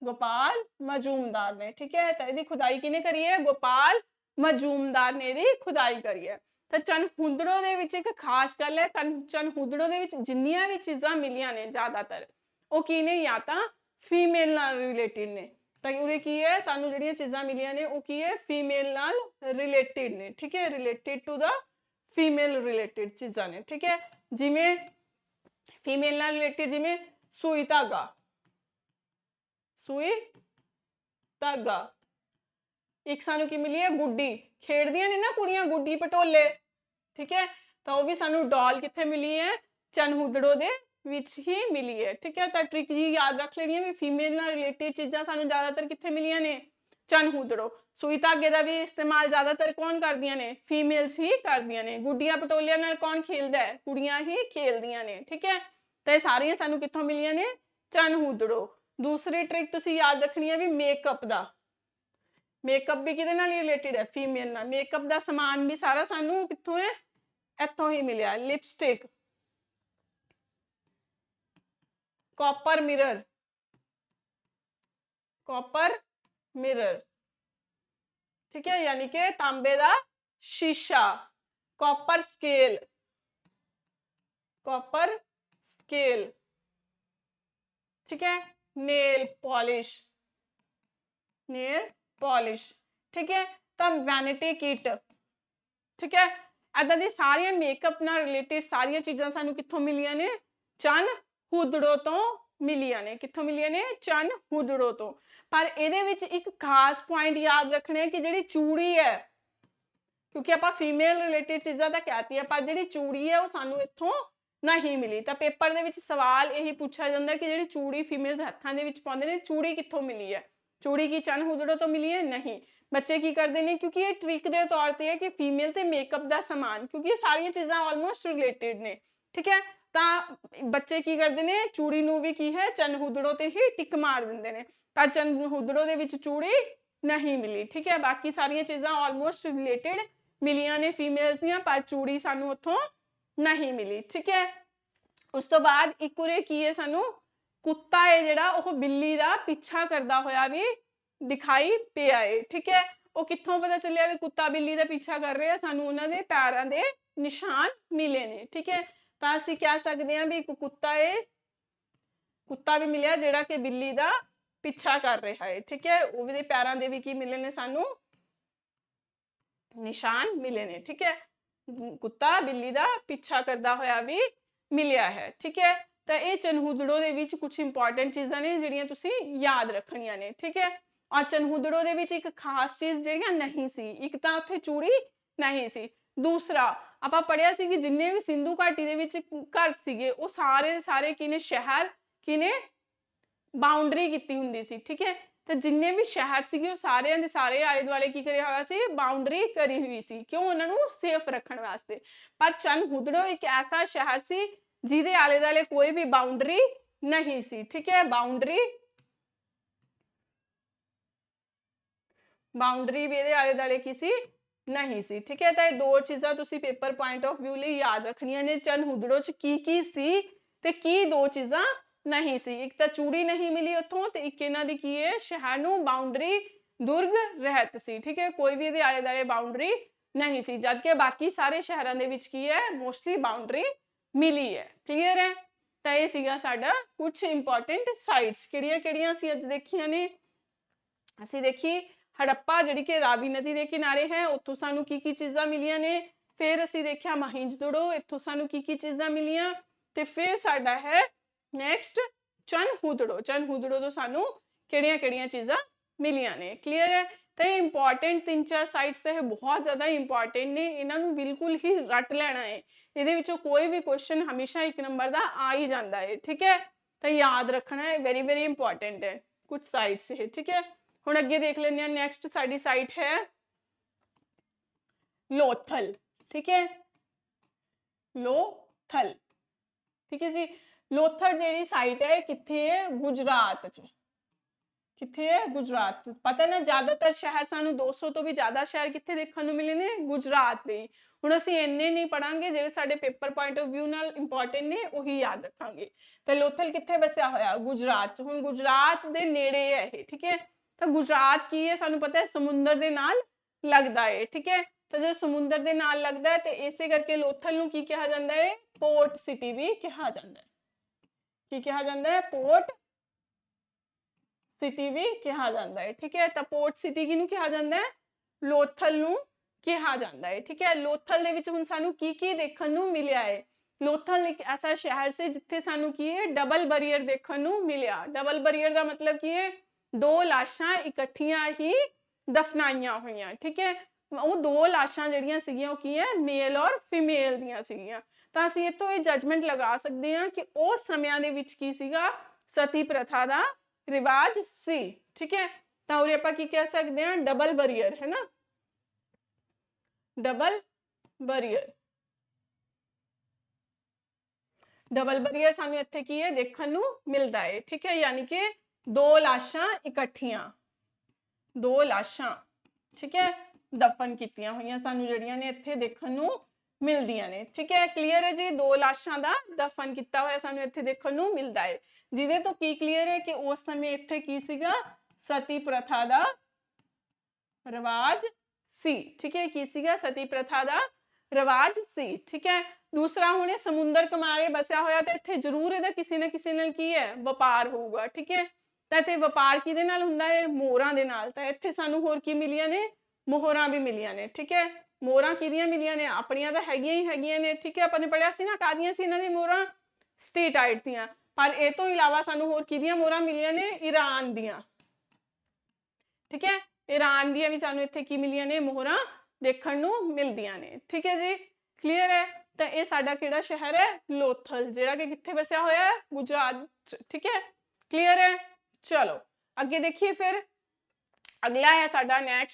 ਗੋਪਾਲ ਮਜੂਮਦਾਰ ਨੇ, ਠੀਕ ਹੈ। ਤਾਂ ਇਹਦੀ ਖੁਦਾਈ ਕਿਹਨੇ ਕਰੀ ਹੈ? ਗੋਪਾਲ ਮਜੂਮਦਾਰ ਨੇ ਇਹਦੀ ਖੁਦਾਈ ਕਰੀ ਹੈ। ਤਾਂ ਚਨਹੁਦੜੋ ਦੇ ਵਿੱਚ ਇੱਕ ਖਾਸ ਗੱਲ ਹੈ, ਚਨਹੁਦੜੋ ਦੇ ਵਿੱਚ ਜਿੰਨੀਆਂ ਵੀ ਚੀਜ਼ਾਂ ਮਿਲੀਆਂ ਨੇ ਜ਼ਿਆਦਾਤਰ ਉਹ ਕੀ ਨੇ? ਜਾਂ ਤਾਂ ਫੀਮੇਲ ਨਾਲ ਰਿਲੇਟਿਡ ਨੇ। ਤਾਂ ਉਰੇ ਕੀ ਹੈ? ਸਾਨੂੰ ਜਿਹੜੀਆਂ ਚੀਜ਼ਾਂ ਮਿਲੀਆਂ ਨੇ ਉਹ ਕੀ ਹੈ? ਫੀਮੇਲ ਨਾਲ ਰਿਲੇਟਿਡ ਨੇ, ਠੀਕ ਹੈ। ਰਿਲੇਟਿਡ ਟੂ ਦਾ ਫੀਮੇਲ ਰਿਲੇਟਿਡ ਚੀਜ਼ਾਂ ਨੇ, ਠੀਕ ਹੈ। ਜਿਵੇਂ ਫੀਮੇਲ ਨਾਲ ਰਿਲੇਟਿਡ, ਜਿਵੇਂ ਸੂਈ ਧਾਗਾ, ਸੂਈ ਧਾਗਾ। ਇੱਕ ਸਾਨੂੰ ਕੀ ਮਿਲੀ ਹੈ? ਗੁੱਡੀ। ਖੇਡਦੀਆਂ ਨੇ ਨਾ ਕੁੜੀਆਂ ਗੁੱਡੀ ਪਟੋਲੇ, ਠੀਕ ਹੈ। ਤਾਂ ਉਹ ਵੀ ਸਾਨੂੰ ਡਾਲ ਕਿੱਥੇ ਮਿਲੀ ਹੈ? ਚਨਹੁਦੜੋ ਦੇ ਵਿੱਚ ਹੀ ਮਿਲੀ ਹੈ, ਠੀਕ ਹੈ। ਤਾਂ ਟ੍ਰਿਕ ਜੀ ਯਾਦ ਰੱਖ ਲੈਣੀ ਹੈ ਵੀ ਫੀਮੇਲ ਨਾਲ ਰਿਲੇਟਿਡ ਚੀਜ਼ਾਂ ਸਾਨੂੰ ਜ਼ਿਆਦਾਤਰ ਕਿੱਥੇ ਮਿਲੀਆਂ ਨੇ? ਚਨਹੁਦੜੋ। ਸੂਈ ਧਾਗੇ ਦਾ ਵੀ ਇਸਤੇਮਾਲ ਜ਼ਿਆਦਾਤਰ ਕੌਣ ਕਰਦੀਆਂ ਨੇ? ਫੀਮੇਲਸ ਹੀ ਕਰਦੀਆਂ ਨੇ। ਗੁੱਡੀਆਂ ਪਟੋਲਿਆਂ ਨਾਲ ਕੌਣ ਖੇਲਦਾ ਹੈ? ਕੁੜੀਆਂ ਹੀ ਖੇਲਦੀਆਂ ਨੇ, ਠੀਕ ਹੈ। ਤਾਂ ਇਹ ਸਾਰੀਆਂ ਸਾਨੂੰ ਕਿੱਥੋਂ ਮਿਲੀਆਂ ਨੇ? ਚਨਹੁਦੜੋ। ਦੂਸਰੀ ਟ੍ਰਿਕ ਤੁਸੀਂ ਯਾਦ ਰੱਖਣੀ ਹੈ ਵੀ ਮੇਕਅਪ ਦਾ। ਮੇਕਅਪ ਵੀ ਕਿਹਦੇ ਨਾਲ ਰਿਲੇਟਿਡ ਹੈ? ਫੀਮੇਲ ਨਾਲ। ਮੇਕਅਪ ਦਾ ਸਮਾਨ ਵੀ ਸਾਰਾ ਸਾਨੂੰ ਕਿੱਥੋਂ ਹੈ? ਇੱਥੋਂ ਹੀ ਮਿਲਿਆ। Lipstick, copper mirror, copper mirror, ठीक है, यानी कि तांबे दा शीशा। कॉपर स्केल, कॉपर स्केल, ठीक है। नेल पॉलिश, नेल पॉलिश, ठीक है। तो वैनिटी किट, ठीक है। इदां दी सारियां मेकअप नाल रिलेटेड सारियां चीज़ां सानू कित्थों मिलियां ने? चनहुदड़ो तो मिलियां ने। कित्थों मिलियां ने? चनहुदड़ो तो। पर ਇਹਦੇ ਵਿੱਚ ਇੱਕ ਖਾਸ ਪੁਆਇੰਟ ਯਾਦ ਰੱਖਣਾ ਹੈ ਕਿ ਜਿਹੜੀ ਚੂੜੀ ਹੈ, ਕਿਉਂਕਿ ਆਪਾਂ ਫੀਮੇਲ ਰਿਲੇਟਿਡ ਚੀਜ਼ਾਂ ਤਾਂ ਕਹਿਤੀ ਹੈ, ਪਰ ਜਿਹੜੀ ਚੂੜੀ ਹੈ ਉਹ ਸਾਨੂੰ ਇੱਥੋਂ ਨਹੀਂ ਮਿਲੀ। ਤਾਂ ਪੇਪਰ ਦੇ ਵਿੱਚ ਸਵਾਲ ਇਹੀ ਪੁੱਛਿਆ ਜਾਂਦਾ ਕਿ ਜਿਹੜੀ ਚੂੜੀ ਫੀਮੇਲਸ ਹੱਥਾਂ ਦੇ ਵਿੱਚ ਪਾਉਂਦੇ ਨੇ, ਚੂੜੀ ਕਿੱਥੋਂ ਮਿਲੀ ਹੈ? ਚੂੜੀ ਕੀ ਚਨਹੁਦੜੋ ਤੋਂ ਮਿਲੀ ਹੈ? ਨਹੀਂ। ਬੱਚੇ ਕੀ ਕਰਦੇ ਨੇ? ਕਿਉਂਕਿ ਇਹ ਟ੍ਰਿਕ ਦੇ ਤੌਰ ਤੇ ਹੈ ਕਿ ਫੀਮੇਲ ਤੇ ਮੇਕਅਪ ਦਾ ਸਮਾਨ, ਕਿਉਂਕਿ ਇਹ ਸਾਰੀਆਂ ਚੀਜ਼ਾਂ ਆਲਮੋਸਟ ਰਿਲੇਟਿਡ ਨੇ, ਠੀਕ ਹੈ। ਤਾਂ ਬੱਚੇ ਕੀ ਕਰਦੇ ਨੇ? ਚੂੜੀ ਨੂੰ ਵੀ ਕੀ ਹੈ? ਚਨਹੁਦੜੋ ਤੇ ਹੀ ਟਿਕ ਮਾਰ ਦਿੰਦੇ ਨੇ। ਤਾਂ ਚਨਹੁਦੜੋ ਦੇ ਵਿੱਚ ਚੂੜੀ ਨਹੀਂ ਮਿਲੀ, ਠੀਕ ਹੈ। ਬਾਕੀ ਸਾਰੀਆਂ ਚੀਜ਼ਾਂ ਆਲਮੋਸਟ ਰਿਲੇਟਿਡ ਮਿਲੀਆਂ ਨੇ ਫੀਮੇਲਸ ਦੀਆਂ, ਪਰ ਚੂੜੀ ਸਾਨੂੰ ਉੱਥੋਂ ਨਹੀਂ ਮਿਲੀ, ਠੀਕ ਹੈ। ਉਸ ਤੋਂ ਬਾਅਦ ਇੱਕ ਉਰੇ ਕੀ ਹੈ? ਸਾਨੂੰ ਕੁੱਤਾ ਹੈ ਜਿਹੜਾ ਉਹ ਬਿੱਲੀ ਦਾ ਪਿੱਛਾ ਕਰਦਾ ਹੋਇਆ ਵੀ ਦਿਖਾਈ ਪਿਆ ਹੈ, ਠੀਕ ਹੈ। ਉਹ ਕਿੱਥੋਂ ਪਤਾ ਚੱਲਿਆ ਵੀ ਕੁੱਤਾ ਬਿੱਲੀ ਦਾ ਪਿੱਛਾ ਕਰ ਰਿਹਾ? ਸਾਨੂੰ ਉਹਨਾਂ ਦੇ ਪੈਰਾਂ ਦੇ ਨਿਸ਼ਾਨ ਮਿਲੇ ਨੇ, ਠੀਕ ਹੈ। ਤਾਂ ਅਸੀਂ ਕਹਿ ਸਕਦੇ ਹਾਂ ਵੀ ਇੱਕ ਕੁੱਤਾ ਹੈ, ਕੁੱਤਾ ਵੀ ਮਿਲਿਆ ਜਿਹੜਾ ਕਿ ਬਿੱਲੀ ਦਾ ਪਿੱਛਾ ਕਰ ਰਿਹਾ ਹੈ, ਠੀਕ ਹੈ। ਉਹਦੇ ਪੈਰਾਂ ਦੇ ਵੀ ਕੀ ਮਿਲੇ ਨੇ? ਸਾਨੂੰ ਨਿਸ਼ਾਨ ਮਿਲੇ ਨੇ, ਠੀਕ ਹੈ। ਕੁੱਤਾ ਬਿੱਲੀ ਦਾ ਪਿੱਛਾ ਕਰਦਾ ਹੋਇਆ ਵੀ ਮਿਲਿਆ ਹੈ, ਠੀਕ ਹੈ। ਤਾਂ ਇਹ ਚਨਹੁਦੜੋ ਦੇ ਵਿੱਚ ਕੁਝ ਇੰਪੋਰਟੈਂਟ ਚੀਜ਼ਾਂ ਨੇ ਜਿਹੜੀਆਂ ਤੁਸੀਂ ਯਾਦ ਰੱਖਣੀਆਂ ਨੇ, ਠੀਕ ਹੈ। ਔਰ ਚਨਹੁਦੜੋ ਦੇ ਵਿੱਚ ਇੱਕ ਖਾਸ ਚੀਜ਼ ਜਿਹੜੀਆਂ ਨਹੀਂ ਸੀ, ਇੱਕ ਤਾਂ ਉੱਥੇ ਚੂੜੀ ਨਹੀਂ ਸੀ। ਦੂਸਰਾ ਆਪਾਂ ਪੜਿਆ ਸੀ ਕਿ ਜਿੰਨੇ ਵੀ ਸਿੰਧੂ ਘਾਟੀ ਦੇ ਵਿੱਚ ਘਰ ਸੀਗੇ ਉਹ ਸਾਰੇ ਦੇ ਸਾਰੇ ਕਿਨੇ? ਸ਼ਹਿਰ ਕਿਨੇ ਬਾਉਂਡਰੀ ਕੀਤੀ ਹੁੰਦੀ ਸੀ, ਠੀਕ ਹੈ। ਤੇ ਜਿੰਨੇ ਵੀ ਸ਼ਹਿਰ ਸੀਗੇ ਉਹ ਸਾਰਿਆਂ ਦੇ ਸਾਰੇ ਆਲੇ ਦੁਆਲੇ ਕੀ ਕਰਿਆ ਹੋਇਆ ਸੀ? ਬਾਉਂਡਰੀ ਕਰੀ ਹੋਈ ਸੀ। ਕਿਉਂ? ਉਹਨਾਂ ਨੂੰ ਸੇਫ ਰੱਖਣ ਵਾਸਤੇ। ਪਰ ਚਨਹੁਦੜੋ ਇੱਕ ਐਸਾ ਸ਼ਹਿਰ ਸੀ ਜਿਹਦੇ ਆਲੇ ਦੁਆਲੇ ਕੋਈ ਵੀ ਬਾਉਂਡਰੀ ਨਹੀਂ ਸੀ, ਠੀਕ ਹੈ। ਬਾਉਂਡਰੀ ਵੀ ਇਹਦੇ ਆਲੇ ਦੁਆਲੇ ਕੀ ਸੀ? ਨਹੀਂ ਸੀ, ਠੀਕ ਹੈ। ਤਾਂ ਇਹ ਦੋ ਚੀਜ਼ਾਂ ਤੁਸੀਂ ਪੇਪਰ ਪੁਆਇੰਟ ਆਫ ਵਿਊ ਲਈ ਯਾਦ ਰੱਖਣੀਆਂ ਨੇ। ਚਨਹੁਦੜੋ ਚ ਕੀ ਸੀ ਤੇ ਕੀ ਦੋ ਚੀਜ਼ਾਂ ਨਹੀਂ ਸੀ? ਇੱਕ ਤਾਂ ਚੂੜੀ ਨਹੀਂ ਮਿਲੀ ਉੱਥੋਂ, ਤੇ ਇੱਕ ਇਹਨਾਂ ਦੀ ਕੀ ਹੈ? ਸ਼ਹਿਰ ਨੂੰ ਬਾਉਂਡਰੀ ਦੁਰਗ ਰਹਿਤ ਸੀ, ਠੀਕ ਹੈ। ਕੋਈ ਵੀ ਇਹਦੇ ਆਲੇ ਦੁਆਲੇ ਬਾਉਂਡਰੀ ਨਹੀਂ ਸੀ, ਜਦਕਿ ਬਾਕੀ ਸਾਰੇ ਸ਼ਹਿਰਾਂ ਦੇ ਵਿੱਚ ਕੀ ਹੈ? ਮੋਸਟਲੀ ਬਾਉਂਡਰੀ ਮਿਲੀ ਹੈ, ਕਲੀਅਰ ਹੈ। ਤਾਂ ਇਹ ਸੀਗਾ ਸਾਡਾ ਕੁਝ ਇੰਪੋਰਟੈਂਟ ਸਾਈਟਸ। ਕਿਹੜੀਆਂ ਕਿਹੜੀਆਂ ਅਸੀਂ ਅੱਜ ਦੇਖੀਆਂ ਨੇ? ਅਸੀਂ ਦੇਖੀ ਹੜੱਪਾ ਜਿਹੜੀ ਕਿ ਰਾਵੀ ਨਦੀ ਦੇ ਕਿਨਾਰੇ ਹੈ, ਉੱਥੋਂ ਸਾਨੂੰ ਕੀ ਚੀਜ਼ਾਂ ਮਿਲੀਆਂ ਨੇ। ਫਿਰ ਅਸੀਂ ਦੇਖਿਆ ਮਹਿੰਜੋਦੜੋ, ਇੱਥੋਂ ਸਾਨੂੰ ਕੀ ਚੀਜ਼ਾਂ ਮਿਲੀਆਂ। ਤੇ ਫਿਰ ਸਾਡਾ ਹੈ ਨੈਕਸਟ ਚਨਹੁਦੜੋ। ਚਨਹੁਦੜੋ ਤੋਂ ਸਾਨੂੰ ਕਿਹੜੀਆਂ ਚੀਜ਼ਾਂ ਮਿਲੀਆਂ ਨੇ, ਕਲੀਅਰ ਹੈ। ਤਾਂ ਇਹ ਇੰਪੋਰਟੈਂਟ 3-4 ਸਾਈਟਸ ਹੈ, ਬਹੁਤ ਜ਼ਿਆਦਾ ਇੰਪੋਰਟੈਂਟ ਨੇ। ਇਹਨਾਂ ਨੂੰ ਬਿਲਕੁਲ ਹੀ ਰੱਟ ਲੈਣਾ ਹੈ। ਇਹਦੇ ਵਿੱਚੋਂ ਕੋਈ ਵੀ ਕੁਐਸਚਨ ਹਮੇਸ਼ਾ 1 ਨੰਬਰ ਦਾ ਆ ਹੀ ਜਾਂਦਾ ਹੈ, ਠੀਕ ਹੈ। ਤਾਂ ਯਾਦ ਰੱਖਣਾ ਹੈ, ਵੈਰੀ ਵੈਰੀ ਇੰਪੋਰਟੈਂਟ ਹੈ ਕੁਝ ਸਾਈਟਸ ਇਹ, ਠੀਕ ਹੈ। ਹੁਣ ਅੱਗੇ ਦੇਖ ਲੈਂਦੇ ਹਾਂ। ਨੈਕਸਟ ਸਾਡੀ ਸਾਈਟ ਹੈ लोथल, ठीक है, लोथल, ठीक है जी। लोथल ਜਿਹੜੀ ਸਾਈਟ ਹੈ ਕਿੱਥੇ ਹੈ, ਗੁਜਰਾਤ ਚ, ਕਿੱਥੇ ਹੈ, ਗੁਜਰਾਤ ਚ। ਪਤਾ ਨਾ ਜ਼ਿਆਦਾਤਰ ਸ਼ਹਿਰ ਸਾਨੂੰ 200 ਤੋਂ ਵੀ ਜ਼ਿਆਦਾ ਸ਼ਹਿਰ ਕਿੱਥੇ ਦੇਖਣ ਨੂੰ ਮਿਲੇ ਨੇ, ਗੁਜਰਾਤ ਦੇ। ਹੁਣ ਅਸੀਂ ਇੰਨੇ ਨਹੀਂ ਪੜਾਂਗੇ, ਜਿਹੜੇ ਸਾਡੇ ਪੇਪਰ ਪੁਆਇੰਟ ਆਫ ਵਿਊ ਨਾਲ ਇੰਪੋਰਟੈਂਟ ਨੇ ਉਹੀ ਯਾਦ ਰੱਖਾਂਗੇ। ਤਾਂ ਲੋਥਲ ਕਿੱਥੇ ਵਸਿਆ ਹੋਇਆ, ਗੁਜਰਾਤ ਚ। ਹੁਣ ਗੁਜਰਾਤ ਦੇ ਨੇੜੇ ਹੈ ਇਹ, ਠੀਕ ਹੈ। ਤਾਂ ਗੁਜਰਾਤ ਕੀ ਹੈ, ਸਾਨੂੰ ਪਤਾ ਹੈ ਸਮੁੰਦਰ ਦੇ ਨਾਲ ਲੱਗਦਾ ਹੈ, ਠੀਕ ਹੈ। ਤਾਂ ਜੇ ਸਮੁੰਦਰ ਦੇ ਨਾਲ ਲੱਗਦਾ ਹੈ ਤੇ ਇਸੇ ਕਰਕੇ ਲੋਥਲ ਨੂੰ ਕੀ ਕਿਹਾ ਜਾਂਦਾ ਹੈ, ਪੋਰਟ ਸਿਟੀ ਵੀ ਕਿਹਾ ਜਾਂਦਾ ਹੈ। ਕੀ ਕਿਹਾ ਜਾਂਦਾ ਹੈ, ਪੋਰਟ ਸਿਟੀ ਵੀ ਕਿਹਾ ਜਾਂਦਾ ਹੈ, ਠੀਕ ਹੈ। ਤਾਂ ਪੋਰਟ ਸਿਟੀ ਕਿਹਨੂੰ ਕਿਹਾ ਜਾਂਦਾ ਹੈ, ਲੋਥਲ ਨੂੰ ਕਿਹਾ ਜਾਂਦਾ ਹੈ, ਠੀਕ ਹੈ। ਲੋਥਲ ਦੇ ਵਿੱਚ ਹੁਣ ਸਾਨੂੰ ਕੀ ਕੀ ਦੇਖਣ ਨੂੰ ਮਿਲਿਆ ਹੈ। ਲੋਥਲ ਇੱਕ ਐਸਾ ਸ਼ਹਿਰ ਸੀ ਜਿੱਥੇ ਸਾਨੂੰ ਕੀ ਹੈ, ਡਬਲ ਬੈਰੀਅਰ ਦੇਖਣ ਨੂੰ ਮਿਲਿਆ। ਡਬਲ ਬੈਰੀਅਰ ਦਾ ਮਤਲਬ ਕੀ ਹੈ, ਦੋ ਲਾਸ਼ਾਂ ਇਕੱਠੀਆਂ ਹੀ ਦਫਨਾਈਆਂ ਹੋਈਆਂ, ਠੀਕ ਹੈ। ਉਹ ਦੋ ਲਾਸ਼ਾਂ ਜਿਹੜੀਆਂ ਸੀਗੀਆਂ ਉਹ ਕੀ ਹੈ, ਮੇਲ ਔਰ ਫੀਮੇਲ ਦੀਆਂ ਸੀਗੀਆਂ। ਤਾਂ ਅਸੀਂ ਇੱਥੋਂ ਇਹ ਜਜਮੈਂਟ ਲਗਾ ਸਕਦੇ ਹਾਂ ਕਿ ਉਸ ਸਮਿਆਂ ਦੇ ਵਿੱਚ ਕੀ ਸੀਗਾ, ਸਤੀ ਪ੍ਰਥਾ ਦਾ ਰਿਵਾਜ ਸੀ, ਠੀਕ ਹੈ। ਤਾਂ ਉਰੇ ਆਪਾਂ ਕੀ ਕਹਿ ਸਕਦੇ ਹਾਂ, ਡਬਲ ਬੈਰੀਅਰ, ਹੈ ਨਾ, ਡਬਲ ਬੈਰੀਅਰ। ਡਬਲ ਬੈਰੀਅਰ ਸਾਨੂੰ ਇੱਥੇ ਕੀ ਹੈ, ਦੇਖਣ ਨੂੰ ਮਿਲਦਾ ਹੈ, ਠੀਕ ਹੈ। ਯਾਨੀ ਕਿ ਦੋ ਲਾਸ਼ਾਂ ਇਕੱਠੀਆਂ, ਦੋ ਲਾਸ਼ਾਂ, ਠੀਕ ਹੈ, ਦਫਨ ਕੀਤੀਆਂ ਹੋਈਆਂ ਸਾਨੂੰ ਜਿਹੜੀਆਂ ਨੇ ਇੱਥੇ ਦੇਖਣ ਨੂੰ ਮਿਲਦੀਆਂ ਨੇ, ਠੀਕ ਹੈ। ਕਲੀਅਰ ਹੈ ਜੀ, ਦੋ ਲਾਸ਼ਾਂ ਦਾ ਦਫਨ ਕੀਤਾ ਹੋਇਆ ਸਾਨੂੰ ਇੱਥੇ ਦੇਖਣ ਨੂੰ ਮਿਲਦਾ ਹੈ। ਜਿਹਦੇ ਤੋਂ ਕੀ ਕਲੀਅਰ ਹੈ ਕਿ ਉਸ ਸਮੇਂ ਇੱਥੇ ਕੀ ਸੀਗਾ, ਸਤੀ ਪ੍ਰਥਾ ਦਾ ਰਿਵਾਜ ਸੀ, ਠੀਕ ਹੈ। ਕੀ ਸੀਗਾ, ਸਤੀ ਪ੍ਰਥਾ ਦਾ ਰਿਵਾਜ ਸੀ, ਠੀਕ ਹੈ। ਦੂਸਰਾ ਹੁਣ ਸਮੁੰਦਰ ਕਿਨਾਰੇ ਬਸਿਆ ਹੋਇਆ ਤਾਂ ਇੱਥੇ ਜ਼ਰੂਰ ਇਹਦਾ ਕਿਸੇ ਨਾ ਕਿਸੇ ਨਾਲ ਕੀ ਹੈ, ਵਪਾਰ ਹੋਊਗਾ, ਠੀਕ ਹੈ। ਤਾਂ ਇੱਥੇ ਵਪਾਰ ਕਿਹਦੇ ਨਾਲ ਹੁੰਦਾ ਹੈ, ਮੋਹਰਾਂ ਦੇ ਨਾਲ। ਤਾਂ ਇੱਥੇ ਸਾਨੂੰ ਹੋਰ ਕੀ ਮਿਲੀਆਂ ਨੇ, ਮੋਹਰਾਂ ਵੀ ਮਿਲੀਆਂ ਨੇ, ਠੀਕ ਹੈ। ਮੋਹਰਾਂ ਕਿਹਦੀਆਂ ਮਿਲੀਆਂ ਨੇ, ਆਪਣੀਆਂ ਤਾਂ ਹੈਗੀਆਂ ਹੀ ਹੈਗੀਆਂ ਨੇ, ਠੀਕ ਹੈ। ਆਪਾਂ ਨੇ ਪੜਿਆ ਸੀ ਨਾ ਕਾਹਦੀਆਂ ਸੀ ਇਹਨਾਂ ਦੀ ਮੋਹਰਾਂ, ਸਟੇਟਾਈਟ ਦੀਆਂ। ਪਰ ਇਹ ਤੋਂ ਇਲਾਵਾ ਸਾਨੂੰ ਹੋਰ ਕਿਹਦੀਆਂ ਮੋਹਰਾਂ ਮਿਲੀਆਂ ਨੇ, ਈਰਾਨ ਦੀਆਂ, ਠੀਕ ਹੈ। ਈਰਾਨ ਦੀਆਂ ਵੀ ਸਾਨੂੰ ਇੱਥੇ ਕੀ ਮਿਲੀਆਂ ਨੇ, ਮੋਹਰਾਂ ਦੇਖਣ ਨੂੰ ਮਿਲਦੀਆਂ ਨੇ, ਠੀਕ ਹੈ ਜੀ। ਕਲੀਅਰ ਹੈ। ਤਾਂ ਇਹ ਸਾਡਾ ਕਿਹੜਾ ਸ਼ਹਿਰ ਹੈ, ਲੋਥਲ, ਜਿਹੜਾ ਕਿ ਕਿੱਥੇ ਵਸਿਆ ਹੋਇਆ ਹੈ, ਗੁਜਰਾਤ ਚ, ਠੀਕ ਹੈ। ਕਲੀਅਰ ਹੈ। ਚਲੋ ਅੱਗੇ ਦੇਖੀਏ, ਫਿਰ ਅਗਲਾ ਹੈ ਸਾਡਾ ਨੈਕਸਟ